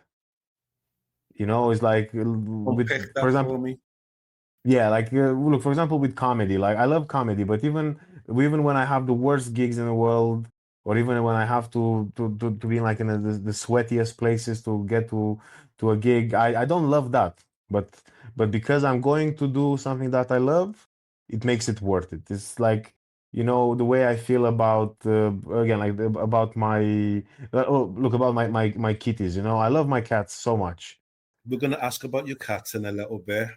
Speaker 2: It's like with,
Speaker 1: Unpick
Speaker 2: for
Speaker 1: that for
Speaker 2: example,
Speaker 1: me.
Speaker 2: Yeah, like look, for example, with comedy, like I love comedy, but even when I have the worst gigs in the world, or even when I have to be like in the sweatiest places to get to a gig, I don't love that. But because I'm going to do something that I love, it makes it worth it. It's like, the way I feel about again, like about my oh, look, about my kitties. I love my cats so much.
Speaker 1: We're going to ask about your cats in a little bit.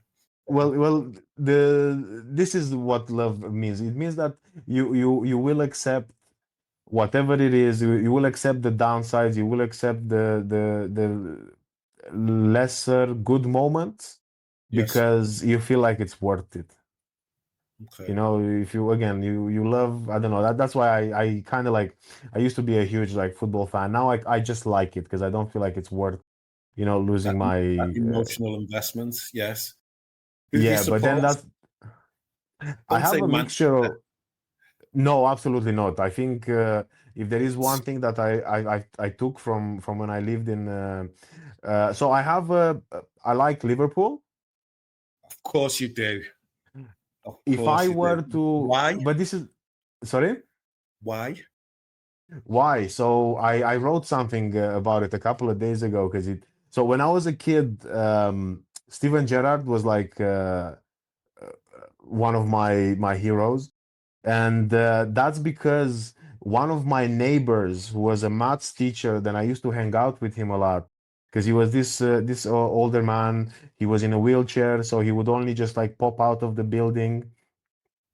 Speaker 2: Well, this is what love means. It means that you will accept whatever it is. You will accept the downsides. You will accept the lesser good moments
Speaker 1: Yes.
Speaker 2: because you feel like it's worth it.
Speaker 1: Okay.
Speaker 2: If you again you love, I don't know, that's why I kind of like, I used to be a huge like football fan. Now I just like it because I don't feel like it's worth
Speaker 1: That,
Speaker 2: losing
Speaker 1: that
Speaker 2: my
Speaker 1: emotional investment. Yes. Who do you
Speaker 2: yeah. But then
Speaker 1: support?
Speaker 2: I
Speaker 1: Don't say
Speaker 2: have a
Speaker 1: Man.
Speaker 2: mixture of. No, absolutely not. I think if there is one thing that I took from when I lived in, so I like Liverpool.
Speaker 1: Of course you do. Of
Speaker 2: If I
Speaker 1: course you do.
Speaker 2: were to,
Speaker 1: Why?
Speaker 2: but this is, sorry,
Speaker 1: Why?
Speaker 2: why? So I wrote something about it a couple of days ago because so when I was a kid, Steven Gerrard was like one of my heroes. And that's because one of my neighbors who was a maths teacher, then I used to hang out with him a lot because he was this older man. He was in a wheelchair, so he would only just like pop out of the building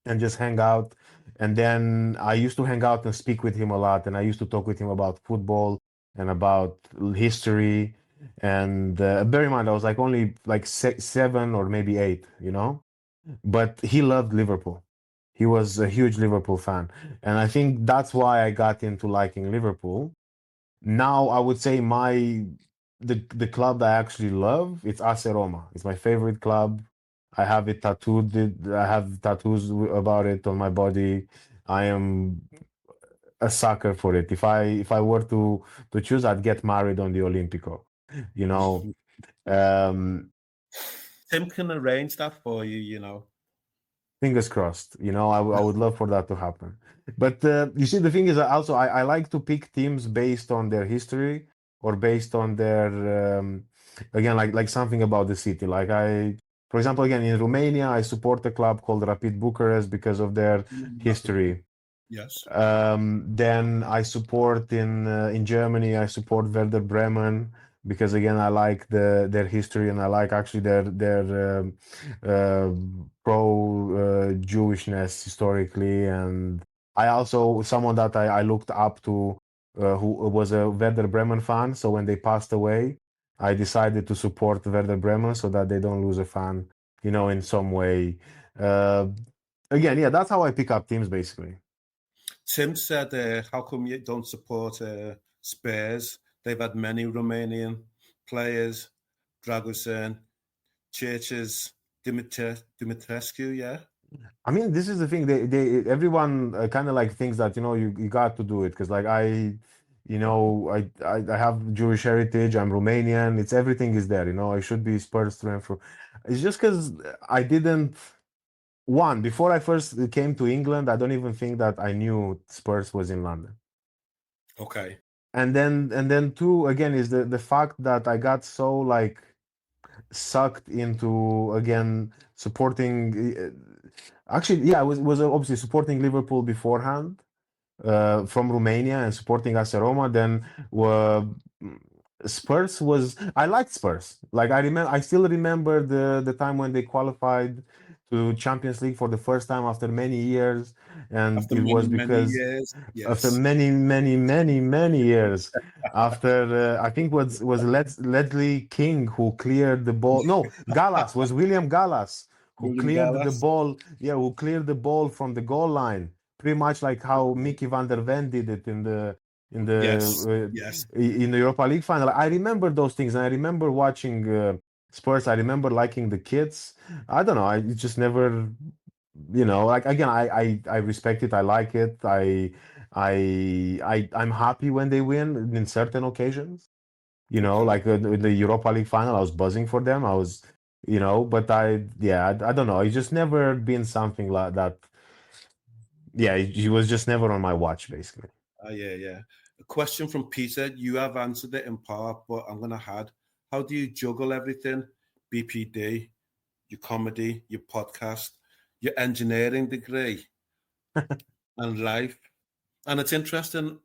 Speaker 2: and just hang out. And then I used to hang out and speak with him a lot, and I used to talk with him about football and about history. And bear in mind, I was like only like 7 or maybe 8. But he loved Liverpool. He was a huge Liverpool fan. And I think that's why I got into liking Liverpool. Now I would say the club that I actually love, it's AS Roma. It's my favorite club. I have it tattooed. I have tattoos about it on my body. I am a sucker for it. If I were to choose, I'd get married on the Olimpico. You know, um,
Speaker 1: Tim can arrange that for you.
Speaker 2: Fingers crossed. I would love for that to happen. But you see, the thing is, also I like to pick teams based on their history or based on their again, like something about the city. Like for example, again in Romania, I support a club called Rapid Bucharest because of their history.
Speaker 1: Yes.
Speaker 2: Then I support in Germany. I support Werder Bremen because again I like their history and I like actually their uh, pro Jewishness historically. And I also someone that I looked up to who was a Werder Bremen fan. So when they passed away, I decided to support Werder Bremen so that they don't lose a fan, in some way. Uh, Again, yeah, that's how I pick up teams basically.
Speaker 1: Tim said, how come you don't support Spurs? They've had many Romanian players, Dragusin, Churches, Dimitrescu, yeah?
Speaker 2: I mean, this is the thing. They everyone kind of like thinks that you got to do it because like I have Jewish heritage. I'm Romanian. It's everything is there. I should be Spurs through and through. It's just because I didn't one before I first came to England. I don't even think that I knew Spurs was in London.
Speaker 1: Okay.
Speaker 2: And then two again is the fact that I got so like sucked into again supporting. Actually, yeah, I was obviously supporting Liverpool beforehand from Romania and supporting AS Roma. Then uh, Spurs was I liked Spurs. Like I still remember the time when they qualified to Champions League for the first time after many years, and
Speaker 1: After
Speaker 2: it
Speaker 1: many,
Speaker 2: was
Speaker 1: many
Speaker 2: because
Speaker 1: years,
Speaker 2: after
Speaker 1: yes.
Speaker 2: many, many, many, many years, after I think was Ledley King who cleared the ball. No, Gallas was William Gallas who
Speaker 1: William
Speaker 2: cleared the
Speaker 1: Gallas,
Speaker 2: ball. Yeah, who cleared the ball from the goal line, pretty much like how Mickey van der Ven did it in
Speaker 1: yes,
Speaker 2: the
Speaker 1: yes.
Speaker 2: in the Europa League final. I remember those things, and I remember watching Spurs. I remember liking the kids. I don't know. I just never like again I respect it. I like it. I'm happy when they win in certain occasions,
Speaker 1: Okay.
Speaker 2: like in the Europa League final I was buzzing for them. I was But I don't know. It's just never been something like that. Yeah, he was just never on my watch, basically.
Speaker 1: Yeah, yeah. A question from Peter. You have answered it in part, but I'm going to add, how do you juggle everything? BPD, your comedy, your podcast, your engineering degree, and life. And it's interesting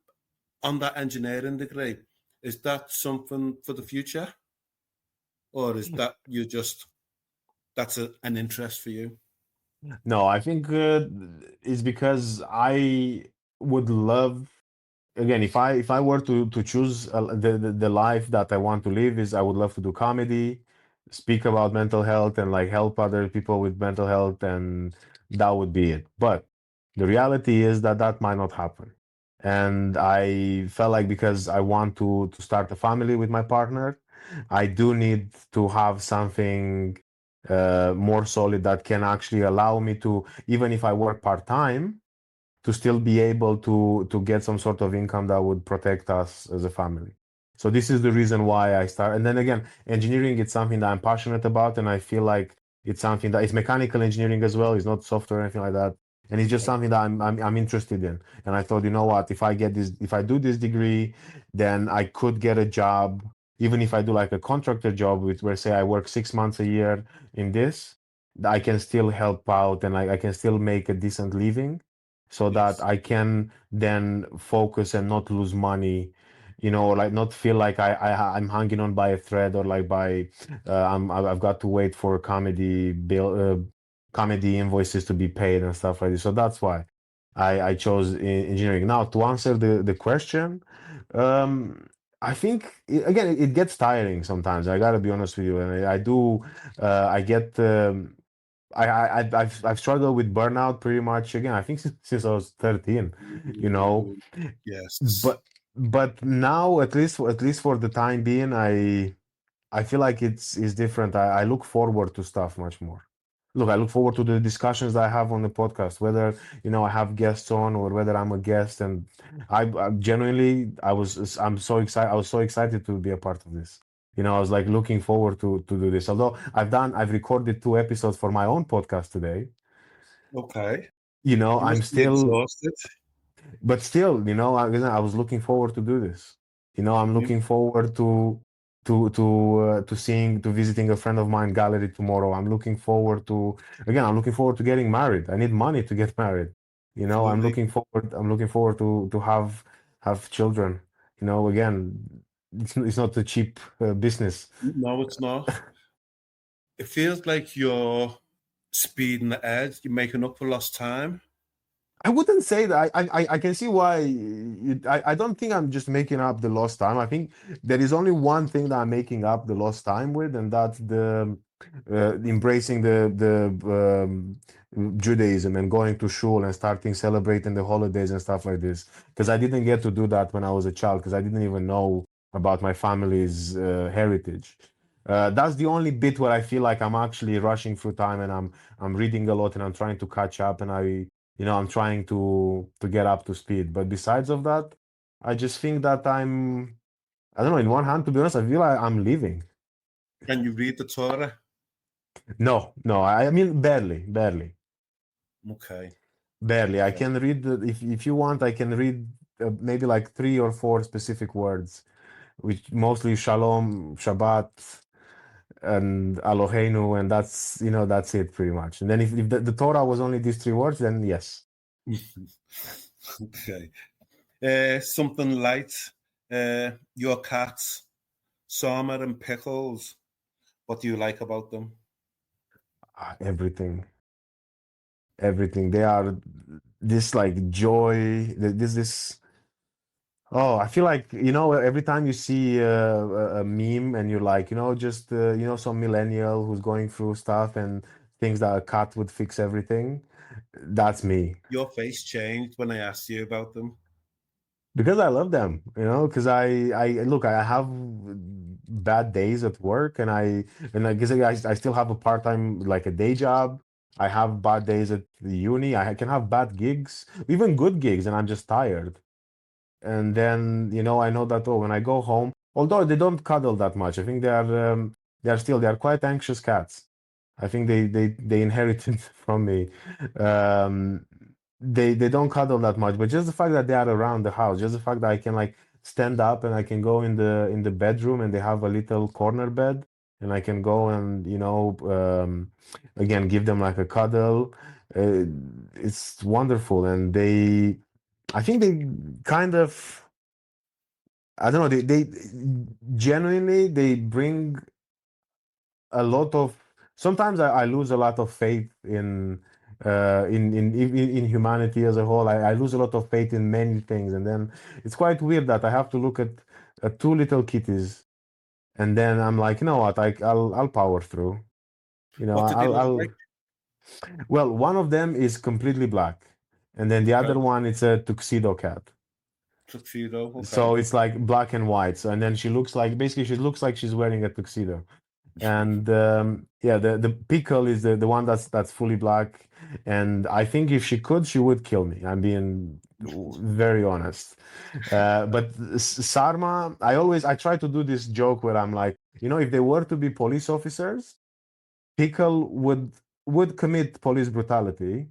Speaker 1: on that engineering degree. Is that something for the future? Or is that that's an interest for you?
Speaker 2: No, I think it's because I would love, again, if I were to choose the life that I want to live, is I would love to do comedy, speak about mental health, and like help other people with mental health, and that would be it. But the reality is that that might not happen. And I felt like, because I want to start a family with my partner, I do need to have something more solid that can actually allow me to, even if I work part-time, to still be able to get some sort of income that would protect us as a family. So this is the reason why I start. And then again, engineering, it's something that I'm passionate about, and I feel like it's something that it's mechanical engineering as well. It's not software or anything like that. And it's just
Speaker 1: Okay.
Speaker 2: something that I'm interested in. And I thought, you know what, if I do this degree, then I could get a job, even if I do like a contractor job with, where say I work 6 months a year in this, I can still help out, and I can still make a decent living, so that
Speaker 1: Yes.
Speaker 2: I can then focus and not lose money, like not feel like I'm hanging on by a thread, or like I've got to wait for comedy invoices to be paid and stuff like this. So that's why I chose engineering. Now, to answer the question, um, I think again it gets tiring sometimes. I gotta be honest with you, and I do. I get. I've struggled with burnout pretty much, again, I think since I was 13, you know.
Speaker 1: Ooh, yes.
Speaker 2: But now, at least for the time being, I feel like it's different. I look forward to stuff much more. Look, I look forward to the discussions that I have on the podcast, whether I have guests on, or whether I'm a guest. And I genuinely, I'm so excited. I was so excited to be a part of this. I was like looking forward to do this. Although I've recorded 2 episodes for my own podcast today.
Speaker 1: Okay. You
Speaker 2: I'm
Speaker 1: must be
Speaker 2: still,
Speaker 1: exhausted.
Speaker 2: but still, I was looking forward to do this. I'm
Speaker 1: You,
Speaker 2: looking forward to visiting a friend of mine gallery tomorrow. I'm looking forward to getting married. I need money to get married.
Speaker 1: absolutely.
Speaker 2: I'm looking forward to have children. Again, it's not a cheap business.
Speaker 1: No, it's not. It feels like you're speeding ahead. You're making up for lost time.
Speaker 2: I wouldn't say that. I can see why. I don't think I'm just making up the lost time. I think there is only one thing that I'm making up the lost time with, and that's the embracing the Judaism, and going to shul and starting celebrating the holidays and stuff like this. Because I didn't get to do that when I was a child, because I didn't even know about my family's heritage. That's the only bit where I feel like I'm actually rushing through time, and I'm reading a lot, and I'm trying to catch up, and I'm trying to get up to speed. But besides of that, I just think that I don't know, in one hand, to be honest, I feel like I'm leaving.
Speaker 1: Can you read the Torah?
Speaker 2: No, no, I mean barely, barely,
Speaker 1: Okay.
Speaker 2: barely. I
Speaker 1: Okay.
Speaker 2: can read if you want, I can read maybe like 3 or 4 specific words, which mostly Shalom, Shabbat, and Eloheinu, and that's it pretty much. And then if the Torah was only these 3 words, then yes.
Speaker 1: Okay. Something light. Your cats, Sama and Pickles. What do you like about them?
Speaker 2: Everything. Everything. They are this like joy. This. Oh, I feel like every time you see a meme, and you're like, just some millennial who's going through stuff and thinks that a cat would fix everything. That's me,
Speaker 1: Your face changed when I asked you about them.
Speaker 2: because I love them. Because I look, I have bad days at work, and I guess I still have a part-time, like a day job. I have bad days at the uni. I can have bad gigs, even good gigs, and I'm just tired. And then I know that, when I go home, although they don't cuddle that much, I think they are quite anxious cats. I think they inherited from me. Um, they don't cuddle that much, but just the fact that they are around the house, just the fact that I can like stand up and I can go in the bedroom and they have a little corner bed and I can go and again give them like a cuddle. Uh, it's wonderful, and I think they kind of, I don't know, they genuinely they bring a lot of, sometimes I lose a lot of faith in humanity as a whole. I lose a lot of faith in many things, and then it's quite weird that I have to look at two little kitties, and then I'm like, you know what, I'll power through. You know,
Speaker 1: What did they look
Speaker 2: I'll
Speaker 1: like?
Speaker 2: well, one of them is completely black, and then the
Speaker 1: Okay.
Speaker 2: other one it's a tuxedo cat.
Speaker 1: Tuxedo. Okay.
Speaker 2: So it's like black and white. So, and then she looks like, basically she looks like she's wearing a tuxedo. And yeah, the pickle is the one that's fully black. And I think if she could, she would kill me. I'm being very honest. But Sarma, I try to do this joke where I'm like, you know, if they were to be police officers, pickle would commit police brutality.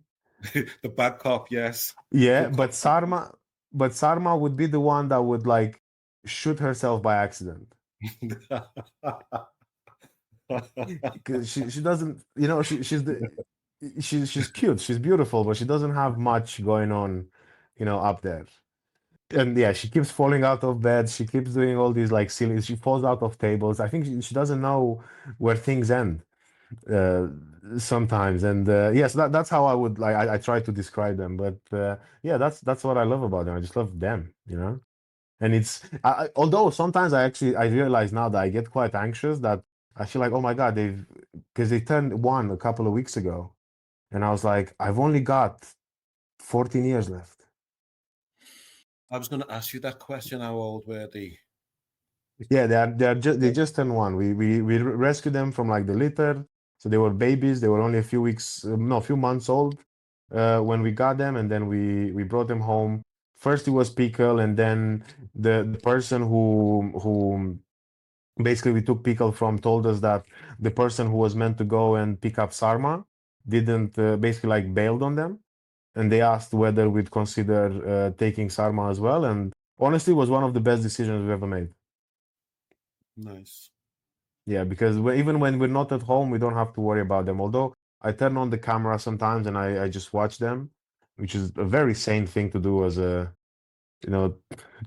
Speaker 1: The bad cop, yes.
Speaker 2: Yeah,
Speaker 1: Good cop.
Speaker 2: but Sarma would be the one that would like shoot herself by accident. 'Cause she doesn't, you know, she's cute, she's beautiful, but she doesn't have much going on, you know, up there. And yeah, she keeps falling out of bed, she keeps doing all these like silly, she falls out of tables. I think she doesn't know where things end uh sometimes. And yes, that's how I would like, I try to describe them. But yeah, that's what I love about them. I just love them, you know. And it's although sometimes I realize now that I get quite anxious, that I feel like, oh my God, because they turned one a couple of weeks ago, and I was like, I've only got 14 years left.
Speaker 1: I was going to ask you that question. How old were they?
Speaker 2: Yeah, they just turned one. We rescued them from like the litter, so they were babies. They were only a few weeks, no, a few months old when we got them, and then we brought them home. First it was Pickle, and then the person who basically we took Pickle from told us that the person who was meant to go and pick up Sarma didn't basically like bailed on them, and they asked whether we'd consider taking Sarma as well. And honestly, it was one of the best decisions we've ever made.
Speaker 1: Nice.
Speaker 2: Yeah, because even when we're not at home, we don't have to worry about them. Although I turn on the camera sometimes and I just watch them, which is a very sane thing to do as a, you know,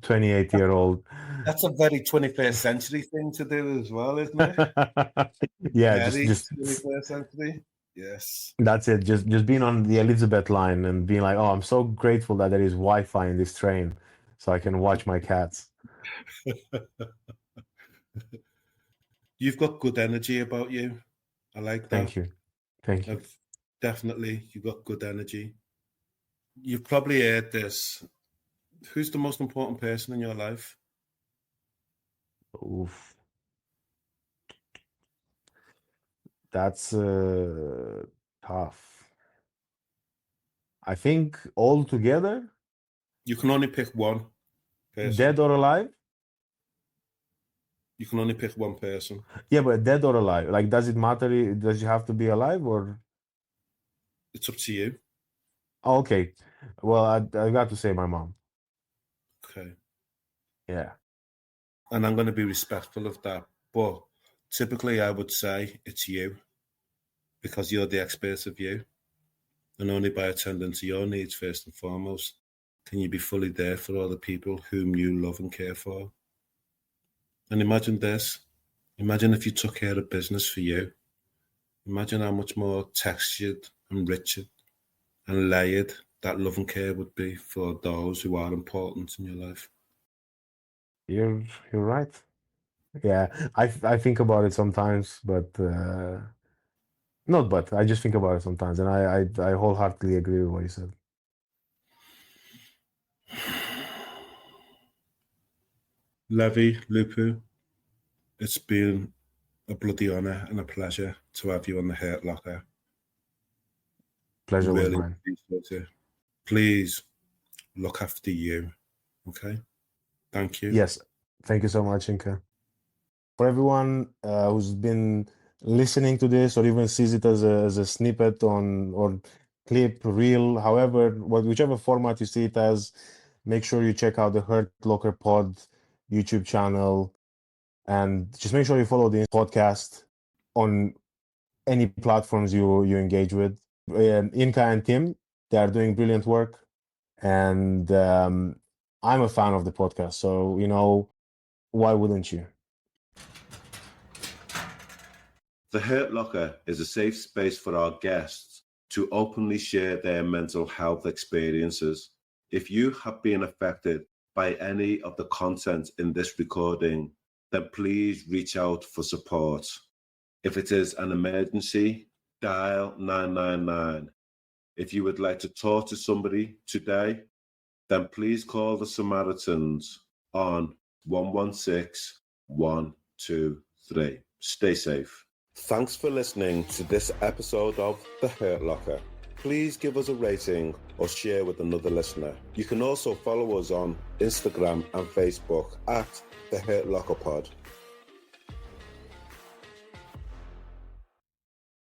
Speaker 2: 28-year-old.
Speaker 1: That's a very 21st century thing to do as well, isn't it?
Speaker 2: Yeah,
Speaker 1: Very
Speaker 2: just
Speaker 1: 21st century. Yes.
Speaker 2: that's it. Just being on the Elizabeth line and being like, oh, I'm so grateful that there is Wi-Fi in this train, so I can watch my cats.
Speaker 1: You've got good energy about you. I like that.
Speaker 2: Thank you. Thank you.
Speaker 1: Definitely, you've got good energy. You've probably heard this. Who's the most important person in your life?
Speaker 2: Oof. That's tough. I think all together,
Speaker 1: You can only pick one person.
Speaker 2: dead or alive.
Speaker 1: You can only pick one person.
Speaker 2: Yeah, but dead or alive. Like, does it matter? Does it have to be alive or?
Speaker 1: It's up to you.
Speaker 2: Oh, okay. Well, I got to say my mom.
Speaker 1: Okay.
Speaker 2: Yeah.
Speaker 1: And I'm going to be respectful of that. But typically, I would say it's you because you're the expert of you. And only by attending to your needs first and foremost can you be fully there for all the people whom you love and care for. And imagine this. Imagine if you took care of business for you. Imagine how much more textured and richer and layered that love and care would be for those who are important in your life.
Speaker 2: You're you're right. Yeah, I think about it sometimes, but not but I just think about it sometimes, and I wholeheartedly agree with what you said.
Speaker 1: Levy Lupu, it's been a bloody honour and a pleasure to have you on the Hurt Locker.
Speaker 2: Pleasure was
Speaker 1: Really
Speaker 2: mine.
Speaker 1: appreciate it. Please look after you. Okay? Thank you.
Speaker 2: Yes, thank you so much, Inka. For everyone who's been listening to this or even sees it as a snippet on or clip, reel, however, whichever format you see it as, make sure you check out the Hurt Locker Pod YouTube channel, and just make sure you follow the podcast on any platforms you engage with. Inka and Tim, they are doing brilliant work, and I'm a fan of the podcast, so why wouldn't you?
Speaker 1: The Hurt Locker is a safe space for our guests to openly share their mental health experiences. If you have been affected by any of the content in this recording, then please reach out for support. If it is an emergency, dial 999. If you would like to talk to somebody today, then please call the Samaritans on 116 123. Stay safe. Thanks for listening to this episode of The Hurt Locker. Please give us a rating or share with another listener. You can also follow us on Instagram and Facebook at The Hurt Locker Pod.